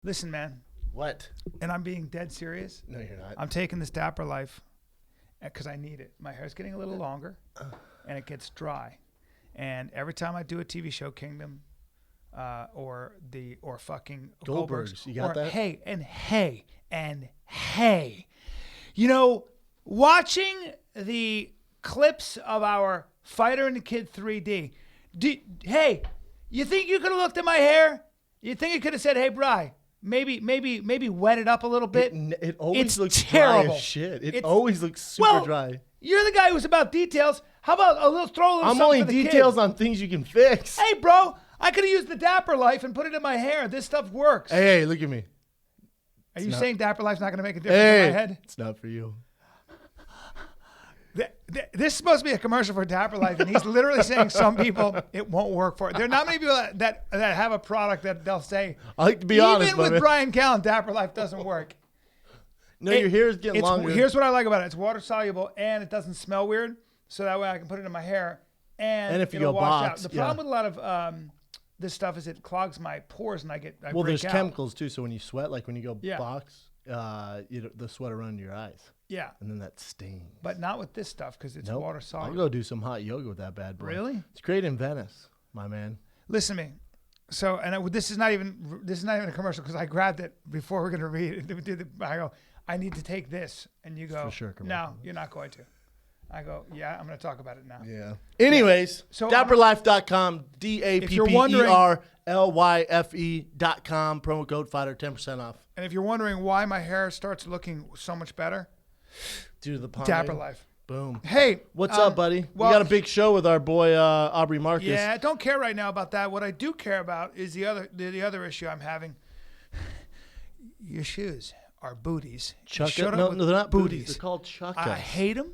Listen, man. What? And I'm being dead serious. No, you're not. I'm taking this Dapper Life because I need it. My hair's getting a little longer, and it gets dry. And every time I do a TV show, Kingdom, or fucking Goldberg's, you got that? Hey, you know, watching the clips of our Fighter and the Kid 3D. Hey, you think you could have looked at my hair? You think you could have said, "Hey, Bri, maybe wet it up a little bit"? It always looks terrible. dry as shit. It always looks super dry. You're the guy who's about details. How about throw a little I'm something only for the details kid? on things you can fix. Hey, bro, I could have used the Dapper Life and put it in my hair. This stuff works. Hey, look at me. Are you saying Dapper Life's not going to make a difference in my head? It's not for you. This is supposed to be a commercial for Dapper Life, and he's literally saying some people it won't work for. There are not many people that have a product that they'll say. I like to be honest, even with Brian Callen, Dapper Life doesn't work. No, your hair is getting longer. Here's what I like about it: it's water soluble and it doesn't smell weird. So that way I can put it in my hair and if you it'll go wash box, out. The problem with a lot of this stuff is it clogs my pores and I well, break there's out. chemicals too. So when you sweat, like when you go Yeah. box, the sweat will run into your eyes. Yeah. And then that stings. But not with this stuff because it's water soluble. I'll go do some hot yoga with that bad boy. Really? It's great in Venice, my man. Listen to me. So, this is not even a commercial because I grabbed it before we're gonna read it. I go, I need to take this, and you go, For sure, no, you're not going to. I go, yeah, I'm gonna talk about it now. Yeah. Anyways, So dapperlife.com, DAPPERLYFE.com, promo code Fighter, 10% off. And if you're wondering why my hair starts looking so much better, due to the pomade. Dapper Life. Boom. Hey, what's up, buddy? well, we got a big show with our boy Aubrey Marcus. Yeah, I don't care right now about that. What I do care about is the other issue I'm having. Your shoes are booties. Chukka? No, they're not booties. They're called chukkas. I hate them.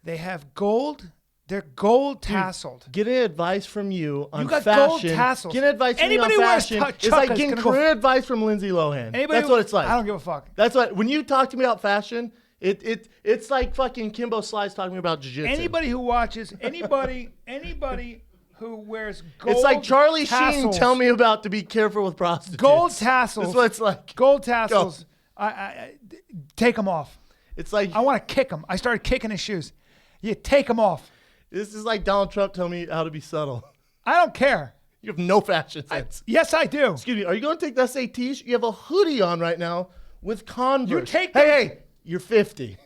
They have gold. They're gold tasseled. Get advice from you on You got fashion. gold tassels. Get advice from Anybody you on wears fashion. It's chukkas like getting gonna go- career advice from Lindsay Lohan. That's what it's like. I don't give a fuck. That's what when you talk to me about fashion, it's like fucking Kimbo Slice talking about jiu-jitsu. Anybody who watches, anybody who wears gold It's like Charlie tassels, Sheen tell me about to be careful with prostitutes. gold tassels. That's what it's like. Gold tassels. I take them off. It's like I want to kick him. I started kicking his shoes. You take them off. This is like Donald Trump telling me how to be subtle. I don't care. You have no fashion sense. Yes, I do. Excuse me. Are you going to take the SATs? You have a hoodie on right now with Converse. You take hey, you're 50.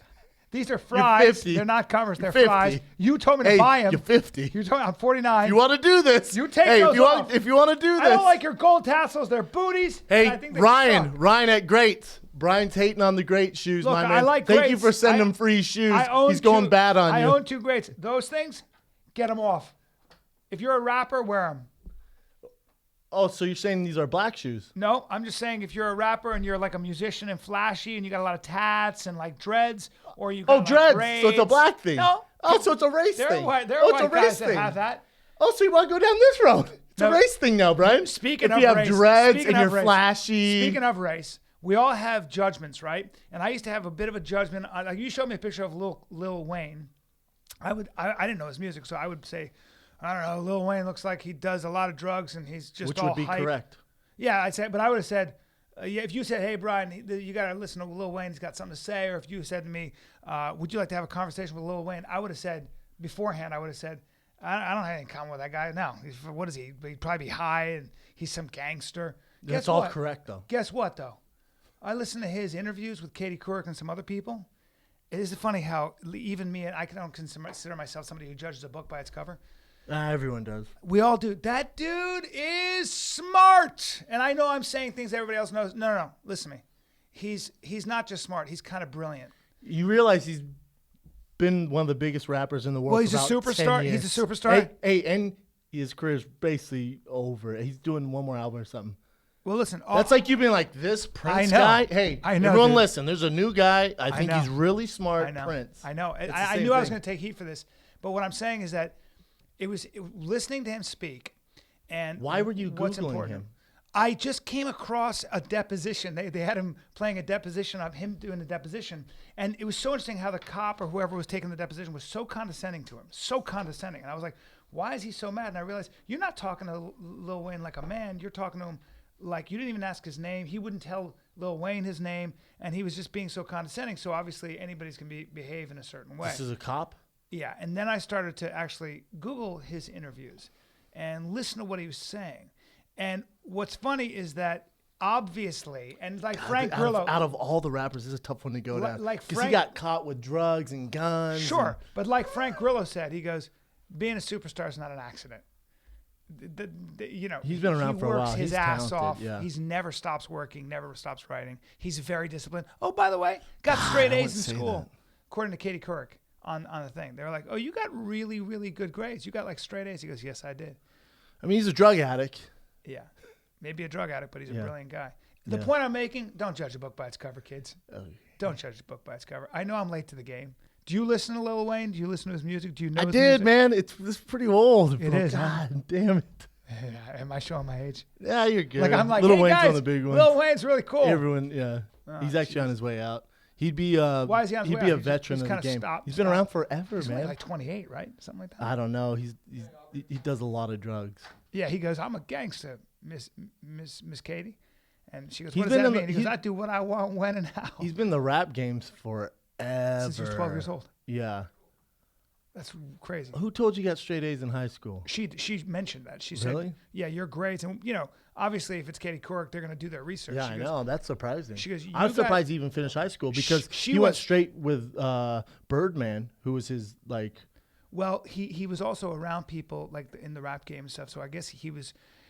These are fries. 50. They're not Converse. They're 50. fries. You told me to buy them. You're 50. You told me I'm 49. You want to do this? You take those off. If you want to do this. I don't like your gold tassels. They're booties. Hey, I think they Ryan suck. at Greats. Brian's hating on the Great shoes, Look, my man. I like Thank Greats. you for sending him free shoes. He's going two- bad on you. I own two Greats. Those things, get them off. If you're a rapper, wear them. Oh, so you're saying these are black shoes? No, I'm just saying if you're a rapper and you're like a musician and flashy and you got a lot of tats and like dreads, or you got dreads. braids. So it's a black thing. No. Oh, so it's a race There thing. are white it's a race guys thing. that have that. Oh, so you want to go down this road? It's No. a race thing now, Brian. Speaking if of you have race, dreads speaking and of you're race, flashy. Speaking of race, we all have judgments, right? And I used to have a bit of a judgment. Like you showed me a picture of Lil Wayne. I didn't know his music, so I would say, I don't know, Lil Wayne looks like he does a lot of drugs and he's just Which all would be hype. correct. Yeah, I'd say, but I would have said, yeah, if you said, hey, Brian, you got to listen to Lil Wayne, he's got something to say, or if you said to me, would you like to have a conversation with Lil Wayne? I would have said, beforehand, I don't have anything in common with that guy. No, what is he? He'd probably be high and he's some gangster. That's all correct, though. Guess what, though? I listened to his interviews with Katie Couric and some other people. It is funny how even me, and I don't consider myself somebody who judges a book by its cover. Everyone does. We all do. That dude is smart. And I know I'm saying things everybody else knows. No. Listen to me. He's not just smart. He's kind of brilliant. You realize he's been one of the biggest rappers in the world. Well, he's a for about superstar. 10 years. He's a superstar. Hey, and his career's basically over. He's doing one more album or something. Well, listen. That's like you being like, this Prince I know. guy? Hey, I know, everyone dude. listen. There's a new guy. I think know. he's really smart, I know. Prince. I know. It's the I same knew I was thing. going to take heat for this. But what I'm saying is that it was listening to him speak. And Why were you what's Googling important. him? I just came across a deposition. They had him playing a deposition of him doing the deposition. And it was so interesting how the cop or whoever was taking the deposition was so condescending to him. So condescending. And I was like, why is he so mad? And I realized you're not talking to Lil Wayne like a man. You're talking to him like you didn't even ask his name. He wouldn't tell Lil Wayne his name, and he was just being so condescending. So obviously anybody's can behave in a certain way. This is a cop? Yeah, and then I started to actually Google his interviews and listen to what he was saying. And what's funny is that obviously, and like Frank Grillo, out of all the rappers, this is a tough one to go down. Like because he got caught with drugs and guns. Sure, but like Frank Grillo said, he goes, being a superstar is not an accident. He's been around for a while. He's ass off. Yeah. He's never stops working, never stops writing. He's very disciplined. Oh, by the way, got straight A's in school, according to Katie Couric on the thing. They were like, "Oh, you got really, really good grades. You got like straight A's." He goes, "Yes, I did." I mean, he's a drug addict. Yeah, maybe a drug addict, but he's a brilliant guy. The point I'm making: don't judge a book by its cover, kids. Don't judge a book by its cover. I know I'm late to the game. Do you listen to Lil Wayne? Do you listen to his music? Do you know his music? Man. It's pretty old. It is. God damn it. Am I showing my age? Yeah, you're good. Like I'm like, Lil hey Wayne's guys, one of the big ones. Lil Wayne's really cool. Everyone, he's actually on his way out. He'd be Why is he on his way out? a veteran of the game. He's been around forever, he's man. Only like 28, right? Something like that. I don't know. He does a lot of drugs. Yeah, he goes, I'm a gangster, Miss Katie. And she goes, what does that mean? He goes, I do what I want, when, and how. He's been in the rap games forever. Since he was 12 years old. Yeah. That's crazy. Who told you got straight A's in high school? She mentioned that. She really? said, yeah, your grades. And, obviously, if it's Katie Couric, they're going to do their research. Yeah, I know. That's surprising. She goes, I'm surprised he even finished high school because he went straight with Birdman, who was his, like... Well, he was also around people, like, in the rap game and stuff, so I guess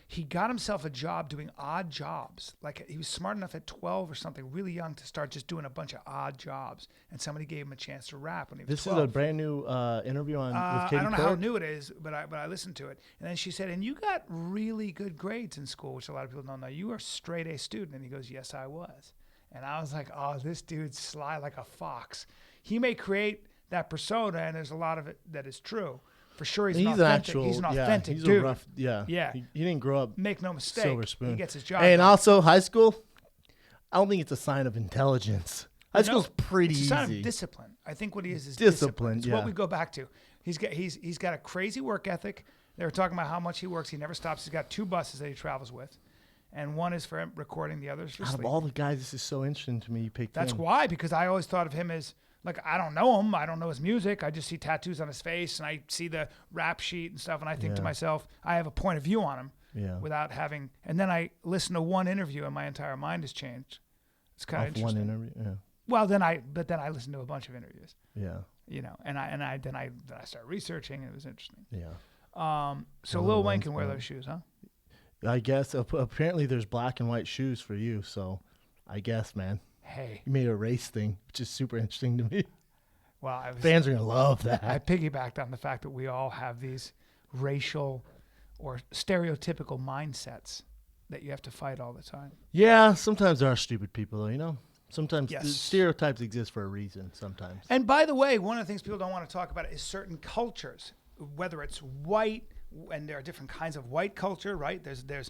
he got himself a job doing odd jobs. Like he was smart enough at 12 or something, really young, to start just doing a bunch of odd jobs. And somebody gave him a chance to rap when he was 12. This is a brand new interview with Katie I don't know Couric. how new it is, but I listened to it. And then she said, and you got really good grades in school, which a lot of people don't know. You were a straight A student. And he goes, yes, I was. And I was like, oh, this dude's sly like a fox. He may create that persona, and there's a lot of it that is true. For sure, he's an authentic dude. He didn't grow up. Make no mistake. Silver spoon. He gets his job. And also, high school, I don't think it's a sign of intelligence. High school's pretty easy. It's a sign of discipline. I think what he is discipline. It's what we go back to. He's got a crazy work ethic. They were talking about how much he works. He never stops. He's got 2 buses that he travels with, and one is for recording. The other is for sleep. Out of all the guys, this is so interesting to me. You picked That's him. why, because I always thought of him as. Like, I don't know him. I don't know his music. I just see tattoos on his face, and I see the rap sheet and stuff, and I think to myself, I have a point of view on him without having... And then I listen to one interview, and my entire mind has changed. It's kind of interesting. One interview, yeah. Well, then I listen to a bunch of interviews. Yeah. And I started researching, and it was interesting. Yeah. So Lil Wayne can wear those shoes, huh? I guess. Apparently, there's black and white shoes for you, so I guess, man. Hey. You made a race thing, which is super interesting to me. Well, fans are going to love that. I piggybacked on the fact that we all have these racial or stereotypical mindsets that you have to fight all the time. Yeah, sometimes there are stupid people, though, Sometimes stereotypes exist for a reason sometimes. And by the way, one of the things people don't want to talk about is certain cultures, whether it's white, and there are different kinds of white culture, right? There's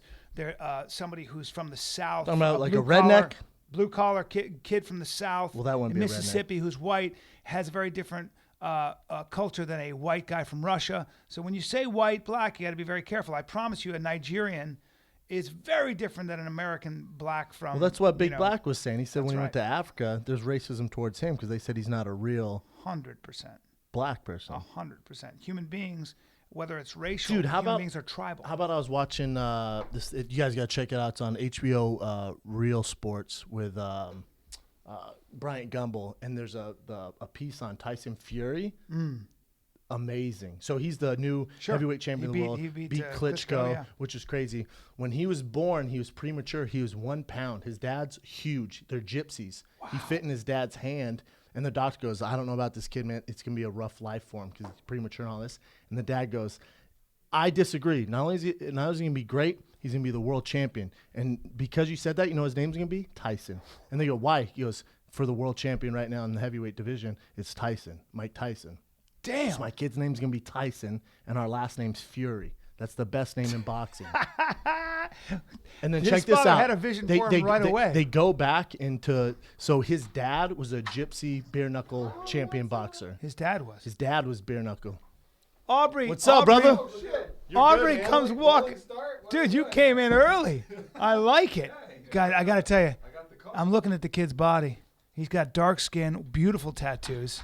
somebody who's from the South. Talking about like a redneck? Blue collar kid from the South, well, that wouldn't be Mississippi, who's white, has a very different culture than a white guy from Russia. So when you say white, black, you got to be very careful. I promise you, a Nigerian is very different than an American black from. Well, that's what Big Black was saying. He said when he right. went to Africa, there's racism towards him because they said he's not a real 100% black person. 100%. Human beings. Whether it's racial, dude, human beings are tribal. How about I was watching this? You guys got to check it out. It's on HBO Real Sports with Bryant Gumbel, and there's a piece on Tyson Fury. Amazing. So he's the new heavyweight champion of the world. He beat Klitschko, which is crazy. When he was born, he was premature. He was 1 pound. His dad's huge. They're gypsies. Wow. He fit in his dad's hand. And the doctor goes, I don't know about this kid, man. It's going to be a rough life for him because he's premature and all this. And the dad goes, I disagree. Not only is he going to be great, he's going to be the world champion. And because you said that, you know his name's going to be? Tyson. And they go, why? He goes, for the world champion right now in the heavyweight division, it's Tyson, Mike Tyson. Damn. So my kid's name's going to be Tyson, and our last name's Fury. That's the best name in boxing. And then check this out. Had a vision for him right away. They go back into so his dad was a gypsy bare knuckle champion boxer. His dad was. His dad was bare knuckle. Aubrey. What's up, brother? Oh, shit. Aubrey comes walking. Dude, you came in early. I like it. God, I got to tell you, I'm looking at the kid's body. He's got dark skin, beautiful tattoos.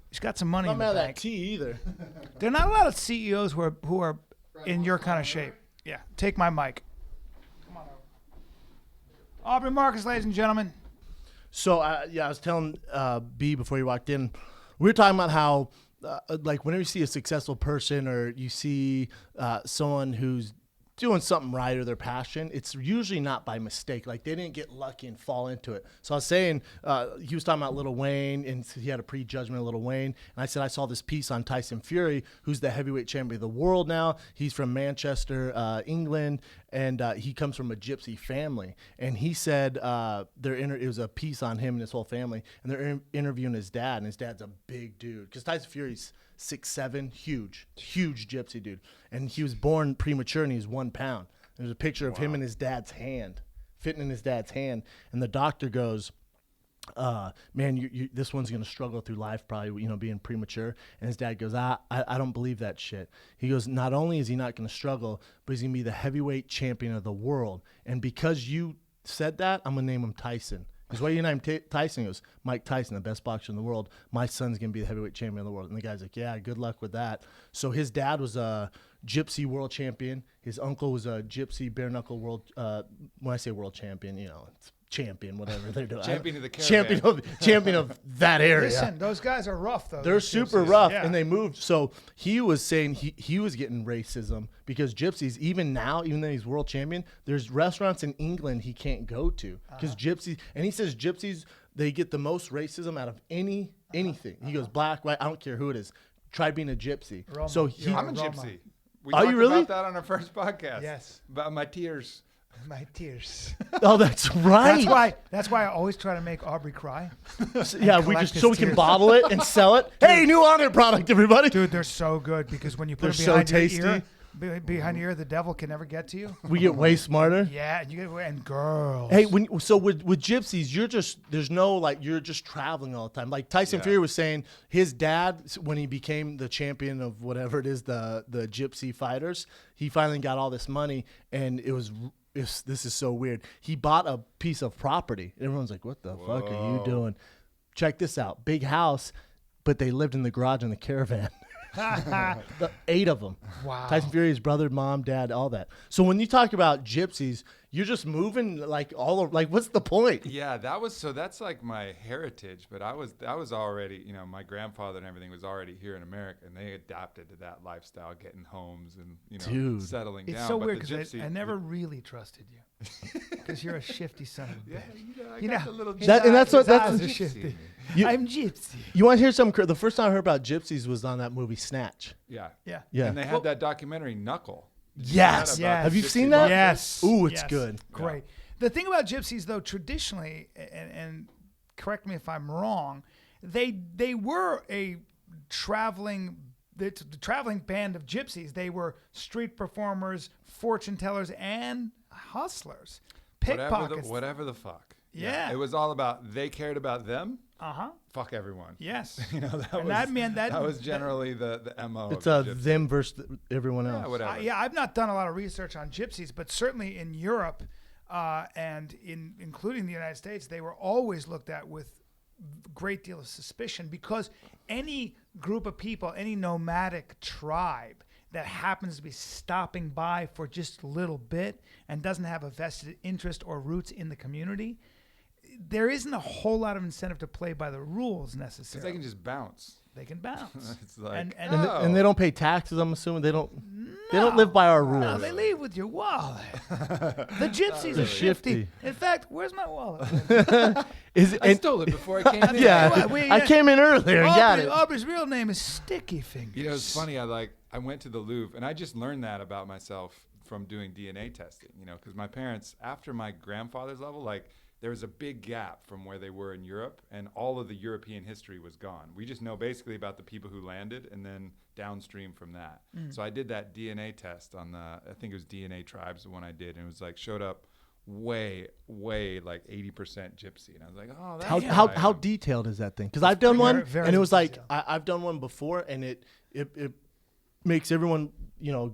He's got some money in the Not bank. that tea either. There are not a lot of CEOs who are in your kind of shape. Yeah, take my mic. Come on over. Aubrey Marcus, ladies and gentlemen. So, I was telling B before you walked in, we were talking about how, like, whenever you see a successful person or you see someone who's doing something right or their passion, it's usually not by mistake. Like, they didn't get lucky and fall into it. So I was saying, he was talking about Lil Wayne, and he had a prejudgment of Lil Wayne. And I said, I saw this piece on Tyson Fury, who's the heavyweight champion of the world now. He's from Manchester, England, and he comes from a gypsy family. And he said it was a piece on him and his whole family, and they're interviewing his dad, and his dad's a big dude. Because Tyson Fury's 6'7", huge gypsy dude. And he was born premature and he's 1 pound. There's a picture of him in his dad's hand, fitting in his dad's hand. And the doctor goes, man, this one's going to struggle through life probably, being premature. And his dad goes, I don't believe that shit. He goes, not only is he not going to struggle, but he's going to be the heavyweight champion of the world. And because you said that, I'm going to name him Tyson. Because why you name Tyson? He goes, Mike Tyson, the best boxer in the world. My son's going to be the heavyweight champion of the world. And the guy's like, yeah, good luck with that. So his dad was a gypsy world champion. His uncle was a gypsy bare knuckle world. When I say world champion, it's champion, whatever they're doing. Champion of the caravan. Champion of that area. Listen, those guys are rough, though. They're super rough, and they moved. So he was saying he was getting racism because gypsies, even now, even though he's world champion, there's restaurants in England he can't go to because gypsies, and he says gypsies, they get the most racism out of anything. He goes, black, white, I don't care who it is. Try being a gypsy. Roma. So I'm a gypsy. We Are talked you really? about that on our first podcast. Yes. About my tears. My tears. Oh, that's right. That's why I always try to make Aubrey cry. Yeah, we can bottle it and sell it. Hey, new Onnit product, everybody. Dude, they're so good because when you put it They're behind so your ear, behind your ear, the devil can never get to you. We get way smarter. Yeah, and girls. Hey, with gypsies, you're just traveling all the time. Like Tyson Fury was saying, his dad, when he became the champion of whatever it is, the gypsy fighters, he finally got all this money, and this is so weird. He bought a piece of property. Everyone's like, what the fuck are you doing? Check this out. Big house, but they lived in the garage in the caravan. 8 of them. Wow. Tyson Fury, his brother, mom, dad, all that. So when you talk about gypsies, you're just moving like all over. Like, what's the point? Yeah, that's like my heritage. But I was already, my grandfather and everything was already here in America, and they adapted to that lifestyle, getting homes and settling down. It's so but weird because I never really trusted you because you're a shifty son of a bitch. I got the little That's shifty. I'm gypsy. You want to hear something? The first time I heard about gypsies was on that movie Snatch. Yeah. And they had that documentary Knuckle. Yes. Have you seen that? Yes. Ooh, it's good. Great. The thing about gypsies, though, traditionally, and correct me if I'm wrong, they were a traveling band of gypsies. They were street performers, fortune tellers, and hustlers, pickpockets. Whatever the fuck. Yeah. It was all about they cared about them. Fuck everyone. Yes. That was generally the MO. It's them versus everyone else. Yeah, whatever. I've not done a lot of research on gypsies, but certainly in Europe and including the United States, they were always looked at with a great deal of suspicion because any group of people, any nomadic tribe that happens to be stopping by for just a little bit and doesn't have a vested interest or roots in the community, there isn't a whole lot of incentive to play by the rules necessarily. Because they can just bounce. They can bounce. It's like, and they don't pay taxes. I'm assuming they don't live by our rules. No, they leave with your wallet. The gypsies are shifty. In fact, where's my wallet? I stole it before I came in. Yeah, I came in earlier and got it. Aubrey's real name is Sticky Fingers. It's funny. I went to the Louvre, and I just learned that about myself from doing DNA testing. Because my parents, after my grandfather's level, there was a big gap from where they were in Europe, and all of the European history was gone. We just know basically about the people who landed, and then downstream from that. So I did that DNA test on I think it was DNA Tribes, the one I did, and it was showed up way 80% gypsy, and I was like, oh, that's how detailed is that thing? Because I've done one, very and it was detailed. I've done one before, and it makes everyone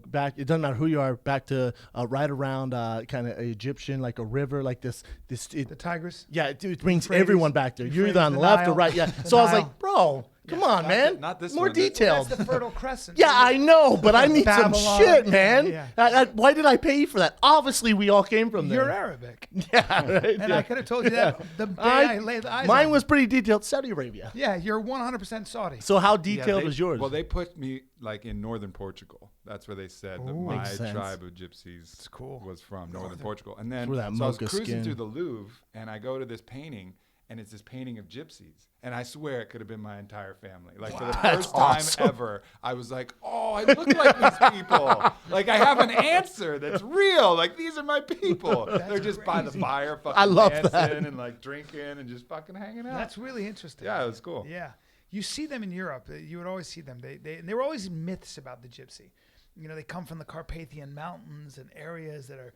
back. It doesn't matter who you are. Back to right around kind of Egyptian, like a river, like this. The Tigris. Yeah, it brings Euphrates, everyone back there. You're Euphrates, either on the the left or Nile. right. Yeah. The So I was Nile. like, bro, come on, man. not this More one. details. That's the Fertile Crescent. Yeah, I know, but I need some Babylon. shit, man. Yeah. Why did I pay you for that? Obviously, we all came from there. You're Arabic. Yeah, right. And yeah. I could have told you that the day I laid eyes Mine on was pretty detailed. Saudi Arabia. Yeah, you're 100% Saudi. So how Yeah, detailed was yours? Well, they put me like in northern Portugal. That's where they said that my Makes sense. tribe of gypsies was from northern Portugal. And then Where that so I was mocha cruising skin. through the Louvre, and I go to this painting, and it's this painting of gypsies. And I swear it could have been my entire family. Like for the first time ever, I was like, oh, I look like these people. Like I have an answer that's real. Like these are my people. They're just by the fire fucking I love dancing that. and like drinking and just fucking hanging out. That's really interesting. Yeah, it was cool. Yeah. You see them in Europe. You would always see them. They were always myths about the gypsy. They come from the Carpathian Mountains and areas that are,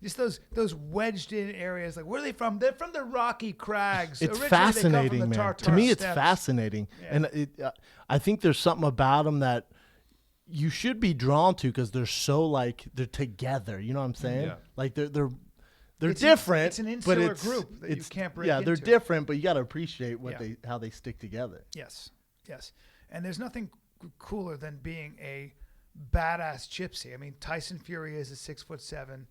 just those wedged in areas. Like, where are they from? They're from the Rocky Crags. It's Originally, they come from fascinating, the man. Tartar To me, it's steppes. fascinating, Yeah. and I think there's something about them that you should be drawn to because they're so like they're together. You know what I'm saying? Yeah. Like they're It's different. it's an but insular it's, group that you can't break Yeah, they're into. different, but you got to appreciate what Yeah. how they stick together. Yes. And there's nothing cooler than being a badass gypsy. I mean, Tyson Fury is a 6'7"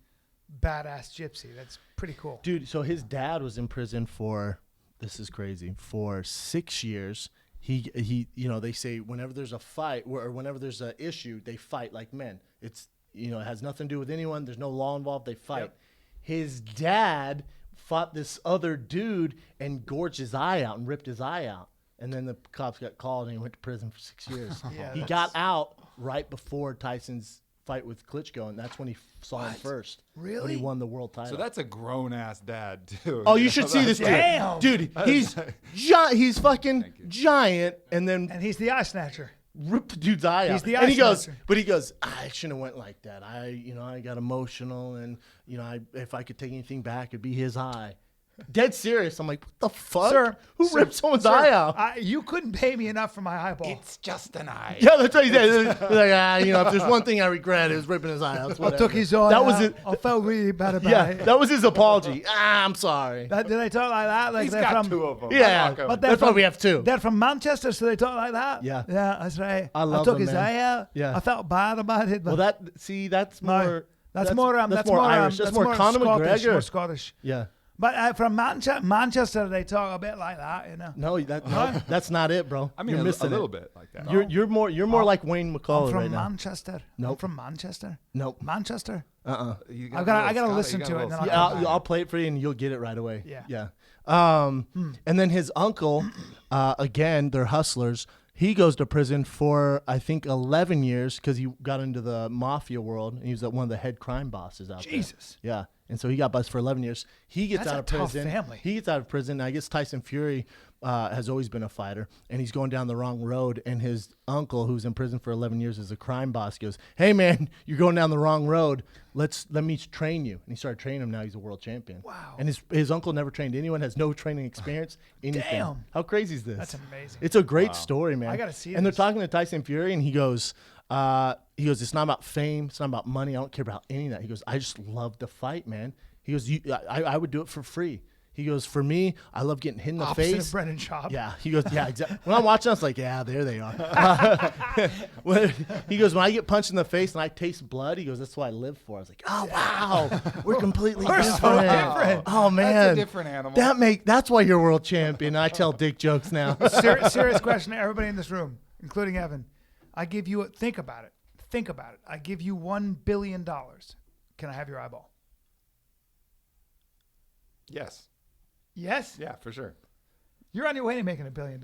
badass gypsy. That's pretty cool. Dude, so his dad was in prison for, this is crazy, for 6 years. He they say whenever there's a fight or whenever there's an issue, they fight like men. It's, it has nothing to do with anyone. There's no law involved. They fight. Yep. His dad fought this other dude and gorged his eye out and ripped his eye out. And then the cops got called and he went to prison for 6 years. Yeah, he got out right before Tyson's fight with Klitschko, and that's when he saw him first. When Really? he won the world title. So that's a grown ass dad too. Oh, you should see this Damn. dude. Dude, he's fucking giant, and then And he's the eye snatcher. ripped the dude's eye out. He's the and eye he goes, snatcher. but he goes, I shouldn't have went like that. I got emotional, and if I could take anything back, it'd be his eye. Dead serious. I'm like, what the fuck? Sir, Who sir, ripped someone's sir, eye out? You couldn't pay me enough for my eyeball. It's just an eye. Yeah, that's what he said. He's like, if there's one thing I regret, it was ripping his eye out. I took his eye That was out. it. I felt really bad about Yeah, it. that was his apology. I'm sorry. Did they talk like that? Like He's they're got from, two of them. Yeah, But they're that's why from- we have two. They're from Manchester, so they talk like that. Yeah. Yeah, that's right. I love took them, his man. eye out. Yeah. I felt bad about it. But Well, that's No, more. that's more Irish. That's That's more Conor Scottish, McGregor. more Scottish. Yeah. But from Manchester, they talk a bit like that, No, that's not it, bro. I mean, you're a missing little it. bit like that. You're more like Wayne I'm McCullough from right now. Manchester. I'm Nope. from Manchester. Nope. Manchester. You I got gotta a little listen Scottish- to you it, got a and then little I'll Scottish. I'll play it for you, and you'll get it right away. Yeah. And then his uncle, again, they're hustlers. He goes to prison for, I think, 11 years because he got into the mafia world, and he was one of the head crime bosses out there. Jesus. Yeah. And so he got busted for 11 years. He gets That's out a of tough prison. family. He gets out of prison. I guess Tyson Fury has always been a fighter, and he's going down the wrong road. And his uncle, who's in prison for 11 years as a crime boss, goes, "Hey, man, you're going down the wrong road. Let me train you." And he started training him. Now he's a world champion. Wow. And his uncle never trained anyone, has no training experience, anything. Damn. How crazy is this? That's amazing. It's a great story, man. I gotta see And they're this. talking to Tyson Fury, and he goes, it's not about fame. It's not about money. I don't care about any of that. He goes, I just love to fight, man. He goes, I would do it for free. He goes, for me, I love getting hit in the Opposite face. of Brendan Schaub. Yeah, he goes, yeah, exactly. When I'm watching, I was like, yeah, there they are. He goes, when I get punched in the face and I taste blood, he goes, that's what I live for. I was like, oh wow, we're completely We're different. so different. Oh man, That's a different animal. That's why you're world champion. I tell dick jokes now. Serious question to everybody in this room, including Evan. I give you think about it. Think about it. I give you $1 billion. Can I have your eyeball? Yes. Yes? Yeah, for sure. You're on your way to making $1 billion.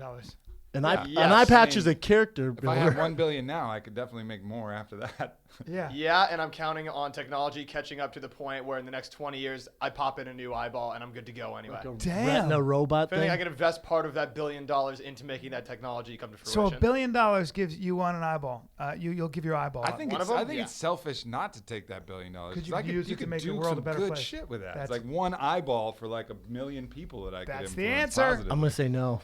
And Yeah. an eye patch I mean, is a character If I had builder. $1 billion now, I could definitely make more after that. Yeah. Yeah, and I'm counting on technology catching up to the point where in the next 20 years, I pop in a new eyeball and I'm good to go anyway. Like a Damn. retina robot If anything, I thing. can invest part of that $1 billion into making that technology come to So fruition. $1 billion gives you one an eyeball. You'll give your eyeball. I up. think One it's of them? Yeah. it's selfish not to take that $1 billion. 'Cause you 'Cause could use it you to could make the do world some a better good place. shit with that. That's- It's like one eyeball for like 1 million people that I could That's influence the answer. positively. I'm gonna say no.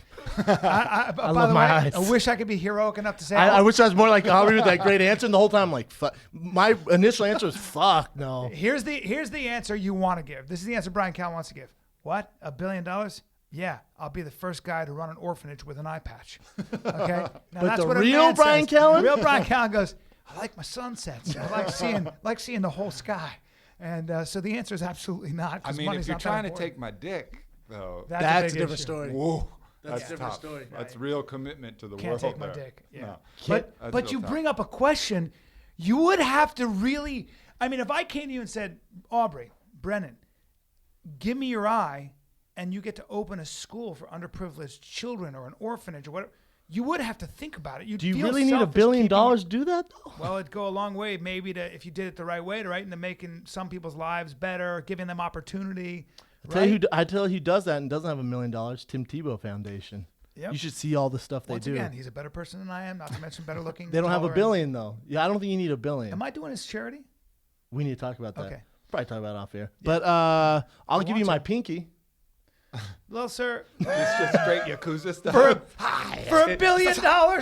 By By of the my way, eyes. I wish I could be heroic enough to say. I wish I was more like Aubrey with that great answer. And the whole time I'm like, fuck. My initial answer was fuck no. Here's the answer you want to give. This is the answer Brian Callen wants to give. What? $1 billion? Yeah, I'll be the first guy to run an orphanage with an eye patch. Okay. Now, But the what a real man Brian says. Callen? The real Brian Callen goes, I like my sunsets. I like seeing the whole sky. And so the answer is absolutely not. I mean, if you're trying to take my dick, though, That's a big different issue. story. whoa, That's that's a different tough. story. That's real commitment to the Can't world. take my there. dick. Yeah. No. But That's you real bring up a question. You would have to really. I mean, if I came to you and said, Aubrey, Brennan, give me your eye, and you get to open a school for underprivileged children or an orphanage or whatever, you would have to think about it. You'd Do you feel really need $1 selfish billion keeping to do that though? Well, it'd go a long way, maybe, to if you did it the right way, right, into making some people's lives better, giving them opportunity. I tell you who does that and doesn't have $1 million. Tim Tebow Foundation. Yep. You should see all the stuff they Once do. again, he's a better person than I am. Not to mention better looking. They don't have $1 taller, billion though. Yeah, I don't think you need $1 billion. Am I doing his charity? We need to talk about that. Okay. Probably talk about it off air. But I'll give you want my to. pinky. Well, sir, It's just straight Yakuza stuff. for $1 billion.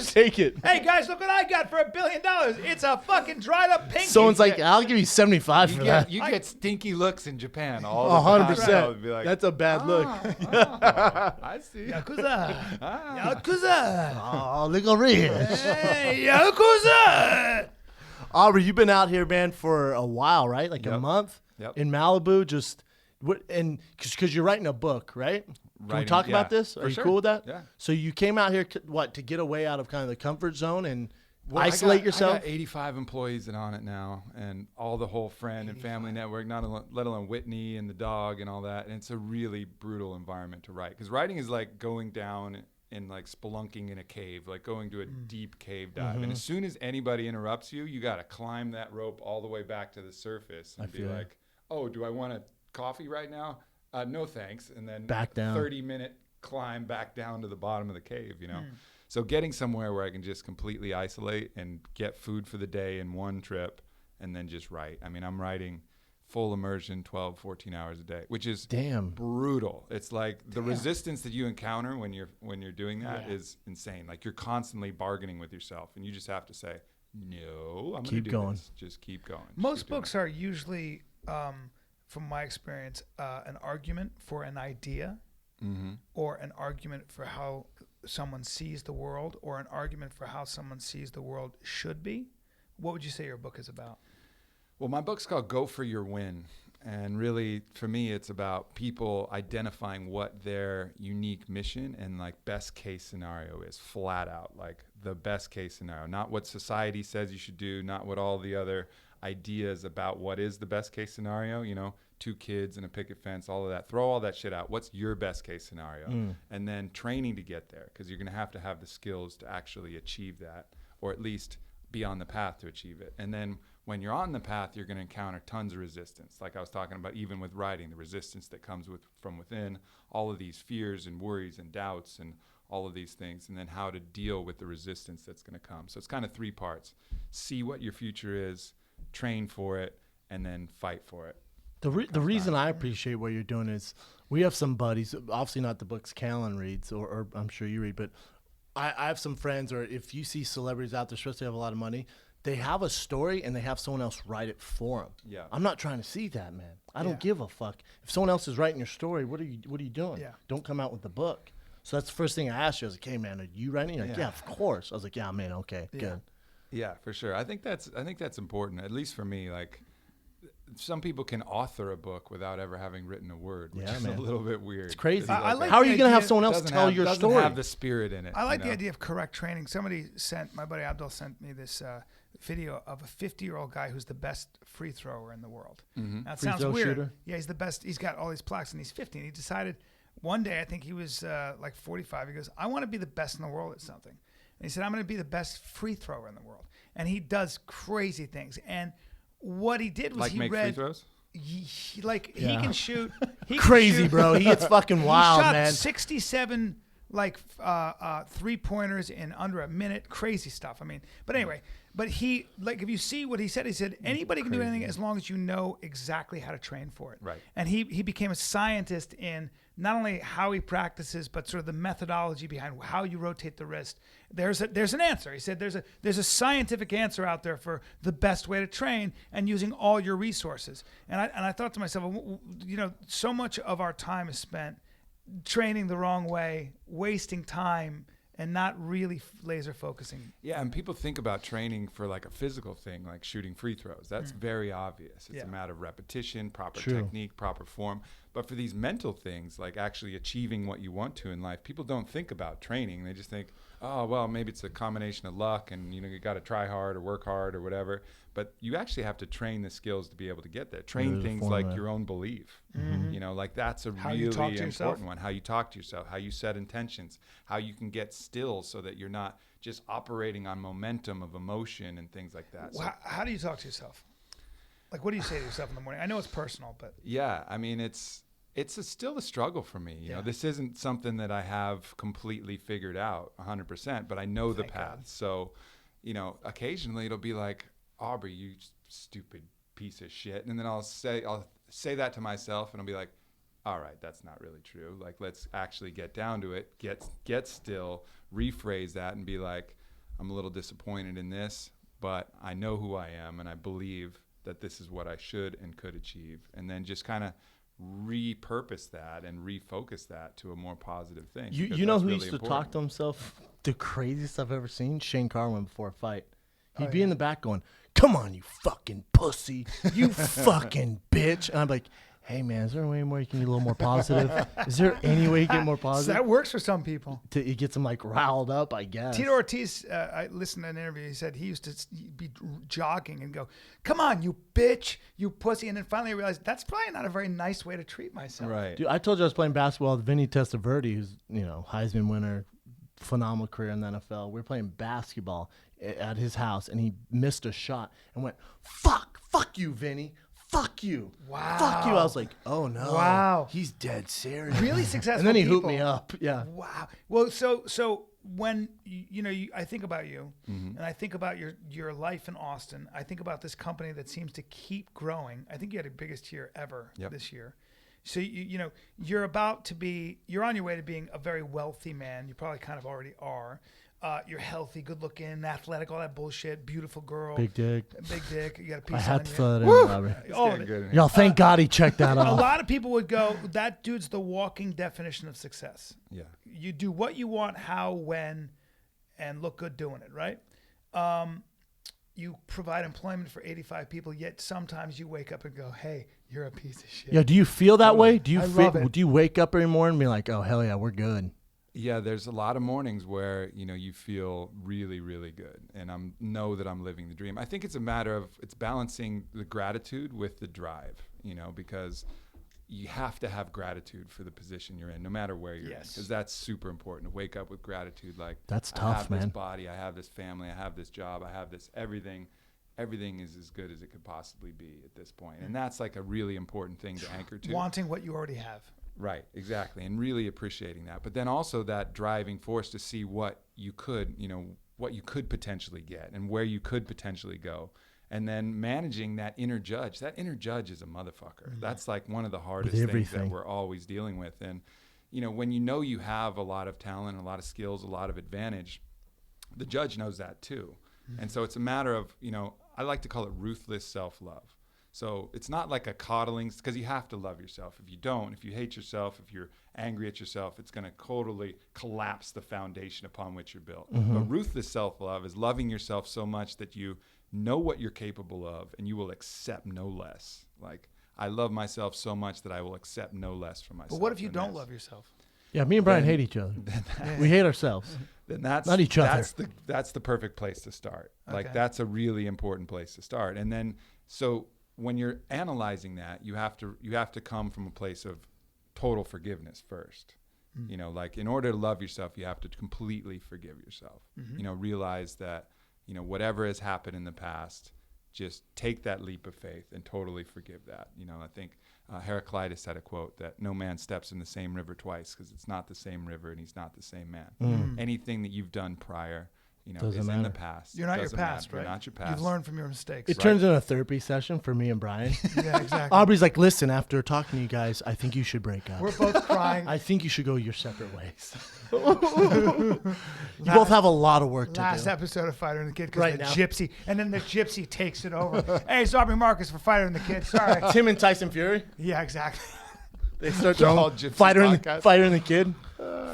Take it. Hey guys, look what I got for $1 billion. It's a fucking dried up pinky. Someone's like, I'll give you 75 for that. You get stinky looks in Japan all the time. 100%. Be like, That's a bad look. I see. Yakuza. Yakuza. Oh, look over here. Hey, Yakuza. Aubrey, you've been out here, man, for a while, right? Like a Yep. month Yep. in Malibu. Just and because you're writing a book, right? Can we Writing, talk about yeah, this? Are for you sure. cool with that? Yeah. So you came out here, to get away out of kind of the comfort zone and Well, isolate I yourself? got 85 employees that on it now, and all the whole friend and family network, let alone Whitney and the dog and all that. And it's a really brutal environment to write, because writing is like going down and like spelunking in a cave, like going to a deep cave dive. And as soon as anybody interrupts you, you got to climb that rope all the way back to the surface and be feel like, oh, do I want a coffee right now? No, thanks. And then Back down. 30-minute climb back down to the bottom of the cave, you know? So getting somewhere where I can just completely isolate and get food for the day in one trip and then just write. I mean, I'm writing full immersion 12, 14 hours a day, which is Damn. brutal. It's like the resistance that you encounter when you're doing that is insane. Like you're constantly bargaining with yourself, and you just have to say, no, I'm going to Keep do going. this. Just keep going. Just Most keep doing books are usually, from my experience, an argument for an idea, or an argument for how someone sees the world, or an argument for how someone sees the world should be. What would you say your book is about? Well, my book's called Go For Your Win. And really, for me, it's about people identifying what their unique mission and like best case scenario is, flat out, like the best case scenario, not what society says you should do, not what all the other ideas about what is the best case scenario, 2 kids and a picket fence, all of that. Throw all that shit out. What's your best case scenario? And then training to get there, because you're going to have the skills to actually achieve that, or at least be on the path to achieve it. And then when you're on the path, you're going to encounter tons of resistance. Like I was talking about, even with writing, the resistance that comes from within, all of these fears and worries and doubts and all of these things, and then how to deal with the resistance that's going to come. So it's kind of 3 parts. See what your future is, train for it, and then fight for it. The reason I appreciate what you're doing is we have some buddies, obviously not the books Callen reads, or I'm sure you read, but I have some friends, or if you see celebrities out there, especially have a lot of money, they have a story and they have someone else write it for them. Yeah. I'm not trying to see that, man. I don't give a fuck. If someone else is writing your story, what are you doing? Yeah. Don't come out with the book. So that's the first thing I asked you. I was like, hey, man, are you writing? You're like, yeah, of course. I was like, yeah, man, okay, good. Yeah, for sure. I think that's important, at least for me. Like, some people can author a book without ever having written a word, which is man. a little bit weird. It's crazy. I like How are the you going to have idea- someone else tell your doesn't story? have the spirit in it. I like the idea of correct training. My buddy Abdul sent me this video of a 50-year-old guy who's the best free thrower in the world. Now, it Free sounds throw weird. shooter? Yeah, he's the best. He's got all these plaques, and he's 50. And he decided one day, I think he was like 45, he goes, I want to be the best in the world at something. And he said, I'm going to be the best free thrower in the world. And he does crazy things. And what he did was Like he make read... free throws? He can shoot. He can Crazy, shoot. bro. He gets fucking wild, He shot man. 67 3-pointers in under a minute. Crazy stuff. I mean, but anyway, he if you see what he said anybody can do anything as long as you know exactly how to train for it. Right. And he became a scientist in not only how he practices, but sort of the methodology behind how you rotate the wrist. There's an answer. He said there's a scientific answer out there for the best way to train and using all your resources. And I thought to myself, so much of our time is spent training the wrong way, wasting time, and not really laser focusing. Yeah, and people think about training for like a physical thing, like shooting free throws. That's very obvious. It's a matter of repetition, proper technique, proper form. But for these mental things, like actually achieving what you want to in life, people don't think about training. They just think, oh, well, maybe it's a combination of luck and, you got to try hard or work hard or whatever. But you actually have to train the skills to be able to get there. Train things like your own belief. Like that's a really important one. How you talk to yourself, how you set intentions, how you can get still so that you're not just operating on momentum of emotion and things like that. Well, how do you talk to yourself? Like, what do you say to yourself in the morning? I know it's personal, but yeah, I mean, it's still a struggle for me. You know, this isn't something that I have completely figured out 100%, but I know the path. So, occasionally it'll be like, Aubrey, you stupid piece of shit, and then I'll say that to myself, and I'll be like, all right, that's not really true. Like, let's actually get down to it, get still, rephrase that, and be like, I'm a little disappointed in this, but I know who I am, and I believe that this is what I should and could achieve, and then just kind of repurpose that and refocus that to a more positive thing. You know who really used to talk to himself the craziest I've ever seen? Shane Carwin before a fight. He'd be in the back going, come on, you fucking pussy, you fucking bitch. And I'm like, hey, man, is there a way more you can get a little more positive? Is there any way you can get more positive? So that works for some people. It gets them like riled up, I guess. Tito Ortiz, I listened to an interview. He said he used to be jogging and go, come on, you bitch, you pussy. And then finally I realized that's probably not a very nice way to treat myself. Right. Dude, I told you I was playing basketball with Vinny Testaverde, who's, Heisman winner, phenomenal career in the NFL. We were playing basketball at his house, and he missed a shot and went, fuck you, Vinny. Fuck you. Wow. Fuck you. I was like, oh, no. Wow. He's dead serious. Really successful And then he people. hooped me up. Yeah. Wow. Well, so when, I think about you, and I think about your life in Austin, I think about this company that seems to keep growing. I think you had the biggest year ever this year. So, you're you're on your way to being a very wealthy man. You probably kind of already are. You're healthy, good looking, athletic, all that bullshit, beautiful girl. Big dick. You got a piece I on had to you. throw that in, Robert. All of it. Y'all, thank God he checked that A off. lot of people would go, that dude's the walking definition of success. Yeah. You do what you want, how, when, and look good doing it, right? You provide employment for 85 people, yet sometimes you wake up and go, hey, you're a piece of shit. Yeah, do you feel that way? Do you love it. Do you wake up every morning and be like, oh, hell yeah, we're good? Yeah, there's a lot of mornings where, you feel really, really good, and I know that I'm living the dream. I think it's a matter of balancing the gratitude with the drive, because you have to have gratitude for the position you're in, no matter where you're in, because that's super important to wake up with gratitude. Like, that's tough, I have man. this body, I have this family, I have this job, I have this everything. Everything is as good as it could possibly be at this point, and that's like a really important thing to anchor to. Wanting what you already have. Right, exactly, and really appreciating that. But then also that driving force to see what you could potentially get and where you could potentially go. And then managing that inner judge. That inner judge is a motherfucker. Mm-hmm. That's like one of the hardest things that we're always dealing with. And, when you have a lot of talent, a lot of skills, a lot of advantage, the judge knows that too. Mm-hmm. And so it's a matter of, I like to call it ruthless self-love. So it's not like a coddling, because you have to love yourself. If you don't, if you hate yourself, if you're angry at yourself, it's going to totally collapse the foundation upon which you're built. Mm-hmm. But ruthless self-love is loving yourself so much that you know what you're capable of and you will accept no less. Like, I love myself so much that I will accept no less from myself. But what if you don't love yourself? Yeah, me and Brian hate each other. We hate ourselves. Then that's not each other. That's the perfect place to start. Okay. Like, that's a really important place to start. And then, so when you're analyzing that, you have to come from a place of total forgiveness first. Mm-hmm. Like, in order to love yourself, you have to completely forgive yourself. Mm-hmm. Realize that, whatever has happened in the past, just take that leap of faith and totally forgive that. I think Heraclitus had a quote that no man steps in the same river twice, because it's not the same river and he's not the same man. Mm. Anything that you've done prior, Doesn't is in the matter. past. You're not your Doesn't past, matter. right? You're not your past. You've learned from your mistakes. It turns into a therapy session for me and Brian. Yeah, exactly. Aubrey's like, listen, after talking to you guys, I think you should break up. We're both crying. I think you should go your separate ways. You both have a lot of work to Last do. episode of Fighter and the Kid, because Right the now. gypsy, and then the gypsy takes it over. Hey, it's Aubrey Marcus for Fighter and the Kid. Sorry. Tim and Tyson Fury. Yeah, exactly. They start The their whole own gypsy fighter podcast. and the Kid,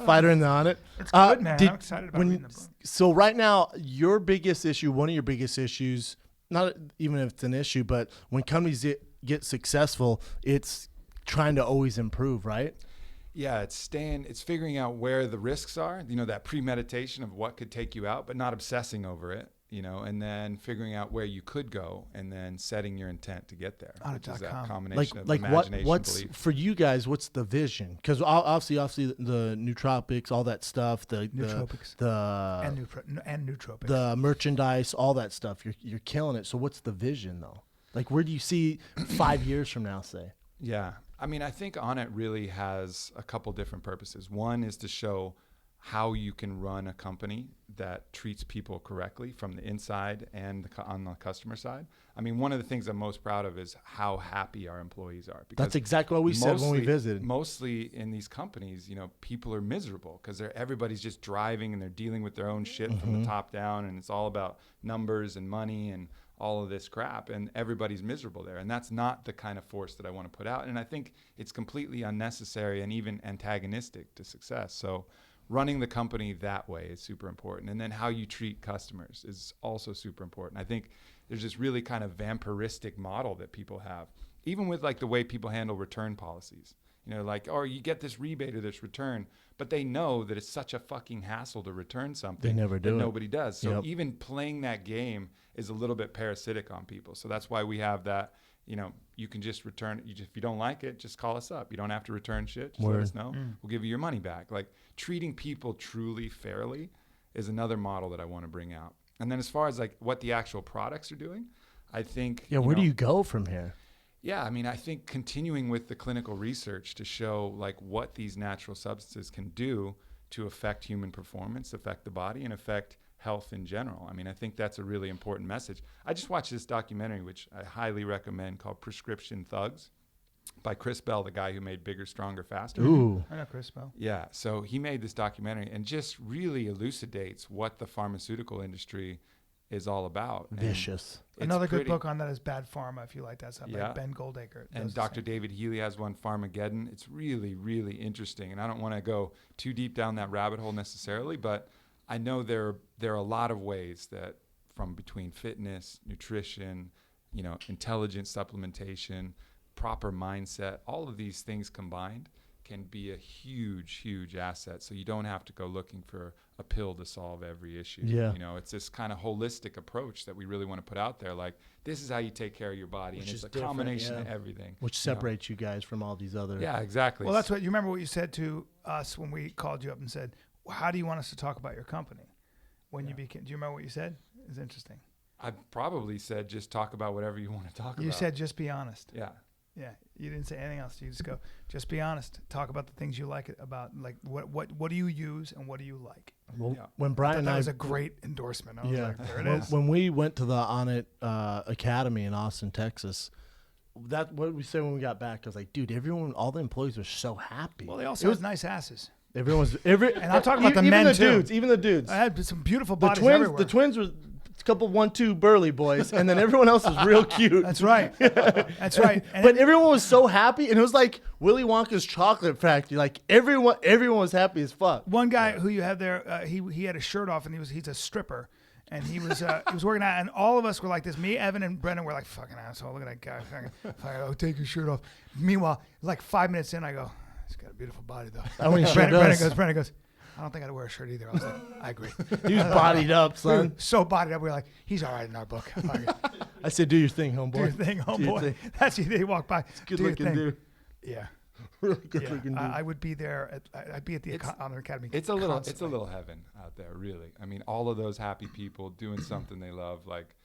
fighter and the Onnit. It's good, man. I'm excited about reading the book. So right now, your biggest issue, one of your biggest issues, not even if it's an issue, but when companies get successful, it's trying to always improve, right? Yeah, it's figuring out where the risks are, that premeditation of what could take you out, but not obsessing over it, and then figuring out where you could go and then setting your intent to get there. Which is that Onnit.com. combination of Like imagination, what's belief. for you guys? What's the vision? Because obviously the nootropics, all that stuff, Nootropics. the And nootropics. the merchandise, all that stuff. You're killing it. So what's the vision though? Like where do you see 5 years from now? Say. Yeah. I mean, I think Onnit really has a couple different purposes. One is to show how you can run a company that treats people correctly from the inside and on the customer side. I mean, one of the things I'm most proud of is how happy our employees are. Because That's exactly what we said when we visited. Mostly in these companies, people are miserable because everybody's just driving and they're dealing with their own shit from the top down, and it's all about numbers and money and all of this crap, and everybody's miserable there. And that's not the kind of force that I want to put out. And I think it's completely unnecessary and even antagonistic to success. So running the company that way is super important. And then how you treat customers is also super important. I think there's this really kind of vampiristic model that people have, even with like the way people handle return policies. You get this rebate or this return, but they know that it's such a fucking hassle to return something. They never do that it. nobody does. So Yep. even playing that game is a little bit parasitic on people. So that's why we have that, you can just return. If you don't like it, just call us up. You don't have to return shit. Just let us know. We'll give you your money back. Like treating people truly fairly is another model that I want to bring out. And then as far as like what the actual products are doing, I think. Yeah, where do you go from here? Yeah, I mean, I think continuing with the clinical research to show like what these natural substances can do to affect human performance, affect the body, and affect health in general. I mean, I think that's a really important message. I just watched this documentary, which I highly recommend, called Prescription Thugs by Chris Bell, the guy who made Bigger, Stronger, Faster. Ooh. I know Chris Bell. Yeah, so he made this documentary and just really elucidates what the pharmaceutical industry is all about. And Vicious. it's Another good pretty- book on that is Bad Pharma, if you like that stuff. Yeah. Like Ben Goldacre. And does the Dr. same. David Healy has one, Pharmageddon. It's really, really interesting. And I don't want to go too deep down that rabbit hole necessarily, but I know there are a lot of ways that from between fitness, nutrition, intelligent supplementation, proper mindset, all of these things combined can be a huge, huge asset. So you don't have to go looking for a pill to solve every issue. Yeah. It's this kind of holistic approach that we really want to put out there. Like, this is how you take care of your body. Which and is it's a different, combination of yeah. everything. Which separates you guys from all these other. Yeah, exactly. Well, that's what you remember what you said to us when we called you up and said, well, how do you want us to talk about your company? When you became, do you remember what you said? It's interesting. I probably said just talk about whatever you want to talk about. You said just be honest. Yeah. Yeah, you didn't say anything else. You just go, just be honest. Talk about the things you like about, like what do you use and what do you like? Well, Yeah. when Brian and That I was a great endorsement. I was like, there it Well, is. when we went to the Onnit Academy in Austin, Texas, that what we said when we got back, I was like, dude, all the employees are so happy. Well, they also had nice asses. And I'm talking about the men, too. Even the dudes. I had some beautiful The bodies twins, everywhere. the twins were a couple 1-2 burly boys, and then everyone else was real cute. That's right. That's right. And But everyone was so happy, and it was like Willy Wonka's chocolate factory. Like everyone was happy as fuck. one guy who you had there, he had his shirt off, and he's a stripper, and he was working out, and all of us were like this. Me, Evan, and Brendan were like, fucking asshole. Look at that guy. Oh, take your shirt off. Meanwhile, like 5 minutes in, I go, he's got a beautiful body though. I mean, he sure Brendan goes, I don't think I'd wear a shirt either. I was like, I agree. He was bodied up, We were son. so bodied up. We were like, he's all right in our book. I said, do your thing, homeboy. Do your thing, Do your homeboy. thing. That's you. They walk by. Good Do your looking thing. dude. Yeah. Really good Yeah. looking dude. I would be there. I'd be at the Honor Academy. It's a little constantly. heaven out there, really. I mean, all of those happy people doing something they love. Like,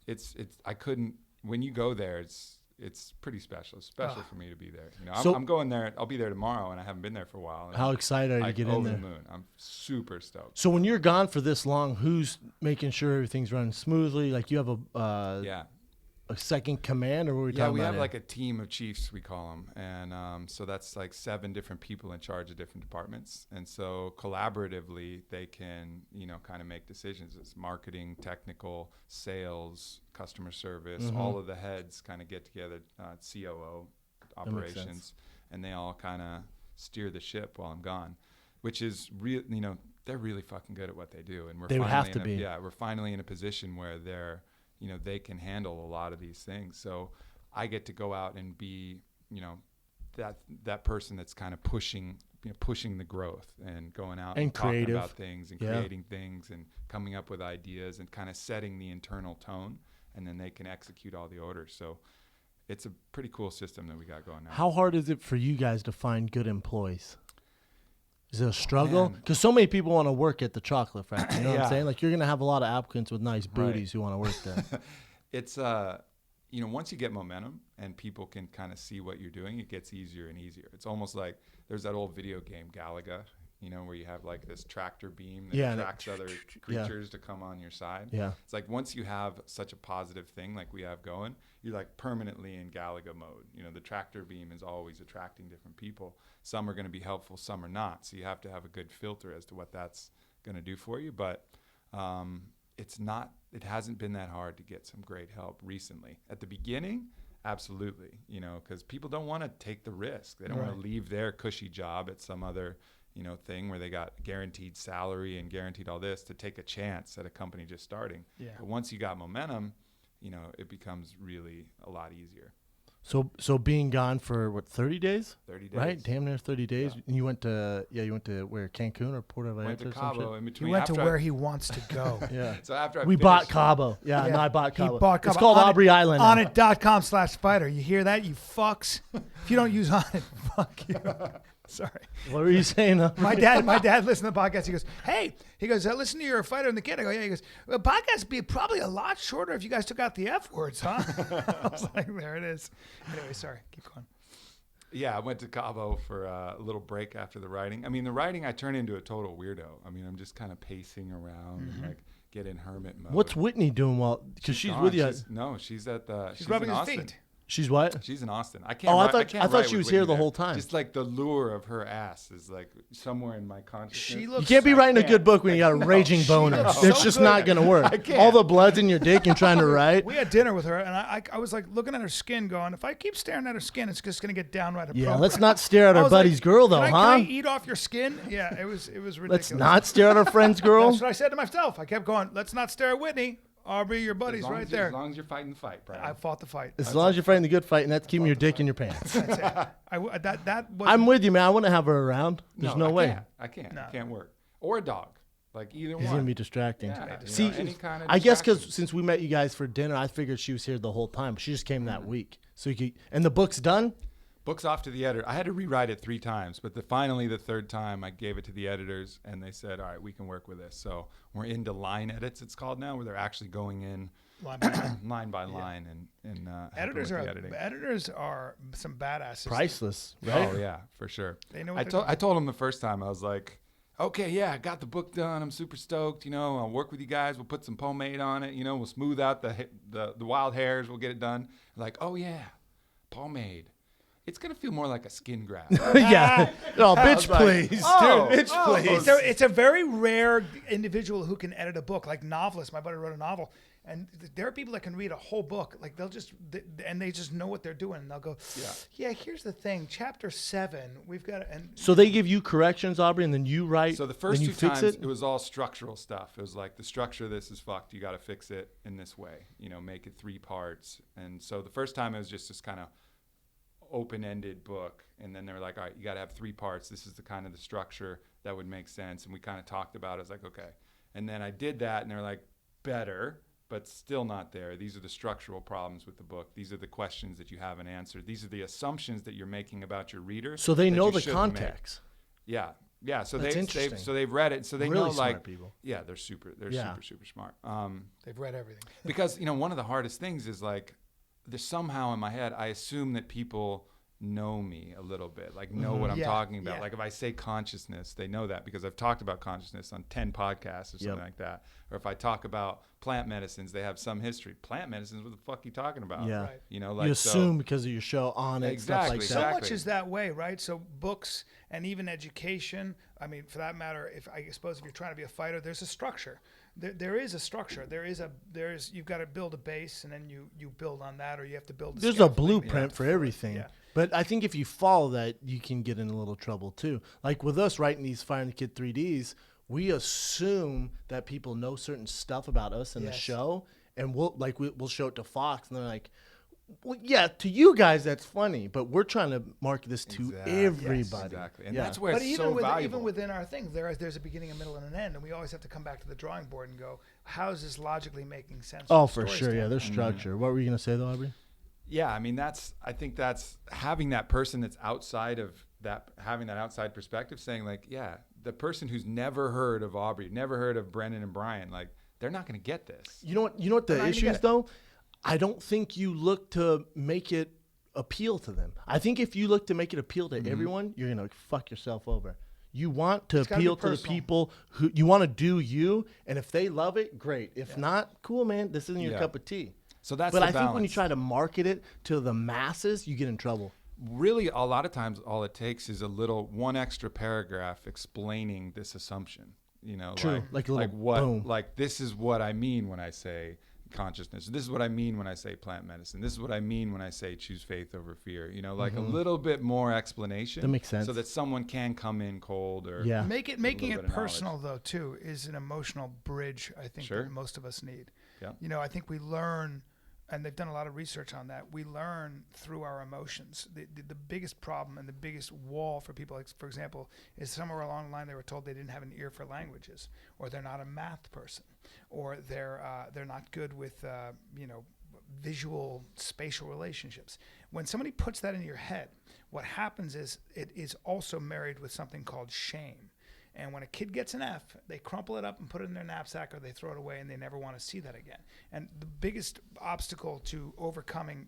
it's I couldn't. When you go there, it's it's pretty special. It's special for me to be there. You know, So- I'm going there. I'll be there tomorrow, and I haven't been there for a while. And How excited are you to get in over there? the moon. I'm super stoked. So when you're gone for this long, who's making sure everything's running smoothly? Like you have a second command, or what are we talking we about have here? like a team of chiefs, we call them, and so that's like 7 different people in charge of different departments, and so collaboratively they can, you know, kind of make decisions. It's marketing, technical, sales, customer service. All of the heads kind of get together, COO, operations, and they all kind of steer the ship while I'm gone, which is real. You know, they're really fucking good at what they do, and They would have to be. we're finally in a position where they're, you know, they can handle a lot of these things. So I get to go out and be, you know, that person that's kind of pushing the growth and going out and talking about things and creating things and coming up with ideas and kind of setting the internal tone, and then they can execute all the orders. So it's a pretty cool system that we got going now. How hard is it for you guys to find good employees? Is it a struggle? Man. Because so many people want to work at the chocolate factory. You know what I'm Yeah. saying? Like you're going to have a lot of applicants with nice booties who want to work there. It's you know, once you get momentum and people can kind of see what you're doing, it gets easier and easier. It's almost like there's that old video game Galaga, you know, where you have like this tractor beam that tracks other creatures to come on your side. Yeah. It's like once you have such a positive thing like we have going, you're like permanently in Galaga mode. You know, the tractor beam is always attracting different people. Some are going to be helpful, some are not. So you have to have a good filter as to what that's going to do for you. But it hasn't been that hard to get some great help recently. At the beginning, absolutely, you know, because people don't want to take the risk. They don't want to leave their cushy job at some other, you know, thing where they got guaranteed salary and guaranteed all this to take a chance at a company just starting. Yeah. But once you got momentum, you know, it becomes really a lot easier. So being gone for what, 30 days? 30 days. Right? Damn near 30 days. Yeah. And you went to where, Cancun or Puerto Vallarta Went to or some Cabo shit? in He between. went to after where he wants to go. Yeah. So after I We bought finished- Cabo. Yeah, Yeah. no, I bought He Cabo. bought Cabo. It's called Aubrey Island. now. Onnit.com/fighter. You hear that, you fucks? If you don't use Onnit, fuck you. Sorry. What were you saying? My dad listened to the podcast. He goes, hey, listen to your Fighter and the Kid. I go, yeah. He goes, well, the podcast would be probably a lot shorter if you guys took out the F words, huh? I was like, there it is. Anyway, sorry. Keep going. Yeah, I went to Cabo for a little break after the writing. I mean, the writing, I turn into a total weirdo. I mean, I'm just kind of pacing around and like get in hermit mode. What's Whitney doing while? Because she's gone. with you. She's at the. She's rubbing in his Austin. feet. She's what? She's in Austin. I can't. Oh, I write- thought can't she write was with here Whitney the there. whole time. Just like the lure of her ass is like somewhere in my consciousness. She You looks. can't be writing a can't. good book when you got a raging boner. looks It's so just good. not going to work. I can't. All the blood's in your dick and trying to write. We had dinner with her, and I was like looking at her skin, going, if I keep staring at her skin, it's just gonna get downright appropriate. Yeah, let's not stare at I our was like, buddy's girl, though, can huh? I eat off your skin? Yeah, it was ridiculous. Let's not stare at our friend's girl. That's what I said to myself. I kept going, let's not stare at Whitney. Aubrey, your buddy's right there. As long as you're fighting the fight, Brian. I fought the fight. As long as you're fighting the good fight, and that's keeping your dick in your pants. That's it. That was. I'm with you, man. I wouldn't have her around. There's no way. I can't. No. It can't work. Or a dog. Like either He's one. gonna be distracting. Yeah, See, any kind of I guess because distraction. since we met you guys for dinner, I figured she was here the whole time. She just came that week, so you could. And the book's done. Book's off to the editor. I had to rewrite it 3 times, but finally the third time I gave it to the editors, and they said, all right, we can work with this. So we're into line edits, it's called now, where they're actually going in line by line and editors helping with the editing. editors are some badasses. Priceless, right? Oh yeah, for sure. They know what I told them the first time, I was like, okay, yeah, I got the book done. I'm super stoked. You know, I'll work with you guys. We'll put some pomade on it. You know, we'll smooth out the wild hairs. We'll get it done. Like, oh yeah, pomade. It's gonna feel more like a skin graft. Yeah. Oh, bitch, like, please, oh, dude, bitch, oh. please. It's a very rare individual who can edit a book, like novelists. My buddy wrote a novel, and there are people that can read a whole book. Like and they just know what they're doing. And they'll go, yeah. Here's the thing, chapter 7. We've got and So they give you corrections, Aubrey, and then you write. So the first then 2 you fix times, it. it was all structural stuff. It was like the structure of this is fucked. You got to fix it in this way. You know, make it 3 parts. And so the first time it was just this kind of open-ended book, and then they were like, all right, you got to have 3 parts. This is the kind of the structure that would make sense. And we kind of talked about it. I was like, okay. And then I did that, and they're like, better, but still not there. These are the structural problems with the book. These are the questions that you haven't answered. These are the assumptions that you're making about your reader. So they that know you the shouldn't make. context. Yeah. So That's they've interesting. so they've read it. So they Really know, smart like, people. yeah, they're super Yeah. super smart. they've read everything. Because one of the hardest things is like, there's somehow in my head, I assume that people know me a little bit, like know what I'm Yeah, talking about. yeah. Like if I say consciousness, they know that because I've talked about consciousness on 10 podcasts or something like that. Or if I talk about plant medicines, they have some history. Plant medicines, what the fuck are you talking about? Yeah. Right. You know, like You assume because of your show on it, stuff like Exactly, So that. exactly. much is that way, right? So books and even education. I mean, for that matter, if I suppose if you're trying to be a fighter, there's a structure. There is a structure. You've got to build a base, and then you build on that, or you have to build. There's a scaffolding blueprint for everything. Yeah. But I think if you follow that, you can get in a little trouble too. Like with us writing these Fire the Kid 3Ds, we assume that people know certain stuff about us in the Yes. show, and we'll show it to Fox, and they're like, well, yeah, to you guys that's funny, but we're trying to market this to Exactly. everybody. Yes, exactly. And Yeah. that's where But it's even so valuable. even within our thing, there's a beginning, a middle, and an end, and we always have to come back to the drawing board and go, how is this logically making sense? Oh, from a for story sure. Yeah, standpoint? there's structure. What were you gonna say though, Aubrey? Yeah, I mean, I think that's having that person that's outside of that, having that outside perspective, saying like, yeah, the person who's never heard of Aubrey, never heard of Brendan and Brian, like they're not going to get this. You know what? You know what They're the not gonna issue get is it. though. I don't think you look to make it appeal to them. I think if you look to make it appeal to everyone, you're gonna fuck yourself over. You want to It's gotta be appeal to the personal. people who you want to do you, and if they love it, great. If not, cool, man. This isn't your Yeah. cup of tea. So that's But the I think when you balance. try to market it to the masses, you get in trouble. Really, a lot of times, all it takes is one extra paragraph explaining this assumption. You know, True. Like a little boom. like this is what I mean when I say consciousness. This is what I mean when I say plant medicine. This is what I mean when I say choose faith over fear. You know, like a little bit more explanation. That makes sense. So that someone can come in cold or Yeah. Making little it bit of knowledge. personal though too is an emotional bridge. I think Sure. that most of us need. Yeah. You know, I think we learn, and they've done a lot of research on that. We learn through our emotions. The biggest problem and the biggest wall for people, like for example, is somewhere along the line they were told they didn't have an ear for languages, or they're not a math person, or they're not good with visual spatial relationships. When somebody puts that in your head, what happens is it is also married with something called shame. And when a kid gets an F, they crumple it up and put it in their knapsack, or they throw it away, and they never want to see that again. And the biggest obstacle to overcoming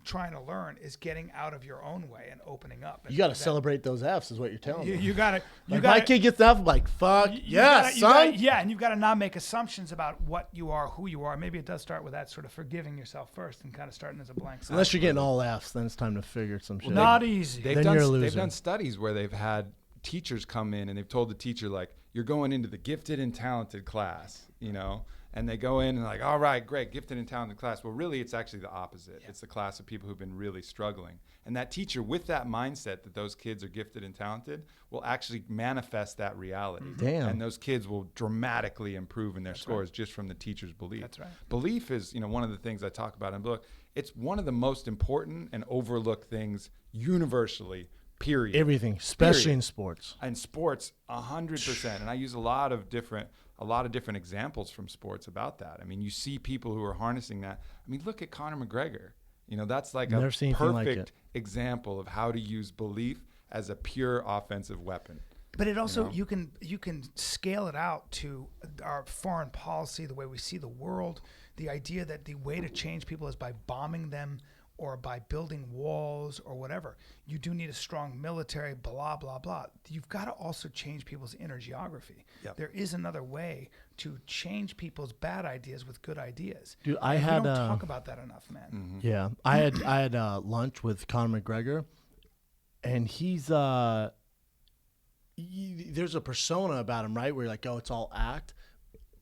trying to learn is getting out of your own way and opening up. You got to celebrate those Fs, is what you're telling me. You got to. Like my kid gets F, I'm like, fuck, son. And you've got to not make assumptions about what you are, who you are. Maybe it does start with that sort of forgiving yourself first and kind of starting as a blank slate. Unless you're getting all Fs, then it's time to figure some shit. Not easy. Then you're a loser. They've done studies where they've had teachers come in and they've told the teacher, like, you're going into the gifted and talented class, you know, and they go in and like, all right, great, gifted and talented class. Well, really, it's actually the opposite. Yeah. It's the class of people who've been really struggling. And that teacher, with that mindset that those kids are gifted and talented, will actually manifest that reality. Damn. And those kids will dramatically improve in their scores just from the teacher's belief. That's right. Belief is, one of the things I talk about in the book. It's one of the most important and overlooked things universally. Period. Everything, especially Period. in sports. And sports, 100%. And I use a lot of different examples from sports about that. I mean, you see people who are harnessing that. I mean, look at Conor McGregor. That's like Never a seen anything like perfect it. example of how to use belief as a pure offensive weapon. But it also you can scale it out to our foreign policy, the way we see the world, the idea that the way to change people is by bombing them or by building walls or whatever. You do need a strong military, blah, blah, blah. You've got to also change people's inner geography. Yep. There is another way to change people's bad ideas with good ideas. Dude, We had don't talk about that enough, man. Mm-hmm. Yeah, I had lunch with Conor McGregor, and he's there's a persona about him, right? Where you're like, oh, it's all act,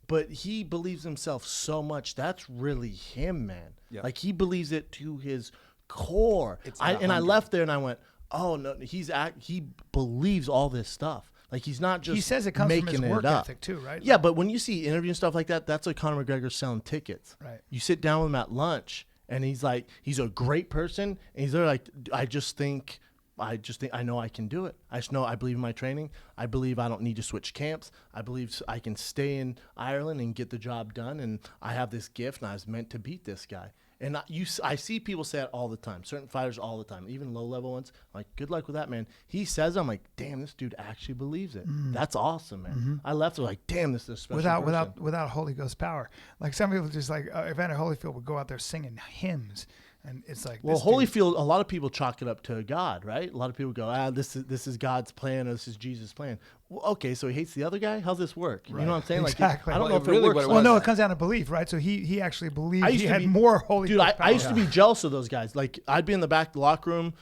but he believes himself so much. That's really him, man. Yeah. Like he believes it to his core. It's I 100. left there and I went, oh no, he believes all this stuff. Like he's not just He says it comes from his making work it up. ethic too, right? Yeah, but when you see interviews and stuff like that, that's like Conor McGregor selling tickets. Right. You sit down with him at lunch, and he's like, he's a great person, and he's there like, I just think I know I can do it. I just know I believe in my training. I believe I don't need to switch camps. I believe I can stay in Ireland and get the job done, and I have this gift, and I was meant to beat this guy. And I see people say it all the time, certain fighters all the time, even low-level ones. I'm like, good luck with that, man. He says, I'm like, damn, this dude actually believes it. That's awesome, man. I left like, damn, this is a special person. without Holy Ghost power. Like some people just like Evander Holyfield would go out there singing hymns And it's like, Well, this dude- Holyfield, a lot of people chalk it up to God, right? A lot of people go, this is God's plan, or this is Jesus' plan. Well, okay, so he hates the other guy? How's this work? You know what I'm saying? Exactly. Like, I don't Well, know if really it works. what it Well, was- no, it comes down to belief, right? So he actually believed he had more holy. Dude, I used to be jealous of those guys. Like, I'd be in the back of the locker room,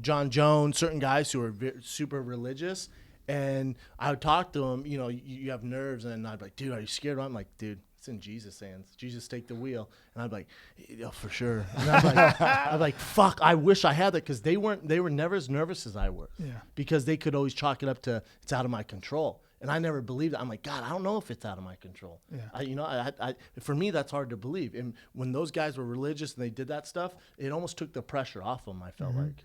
John Jones, certain guys who are super religious, and I would talk to them, you have nerves, and I'd be like, dude, are you scared? I'm like, dude, it's in Jesus' hands. Jesus take the wheel. And I'd be like, yeah, for sure. And I'd be like, fuck, I wish I had that, because they were never as nervous as I were. Yeah. Because they could always chalk it up to it's out of my control. And I never believed it. I'm like, God, I don't know if it's out of my control. Yeah. For me, that's hard to believe. And when those guys were religious and they did that stuff, it almost took the pressure off them, I felt like.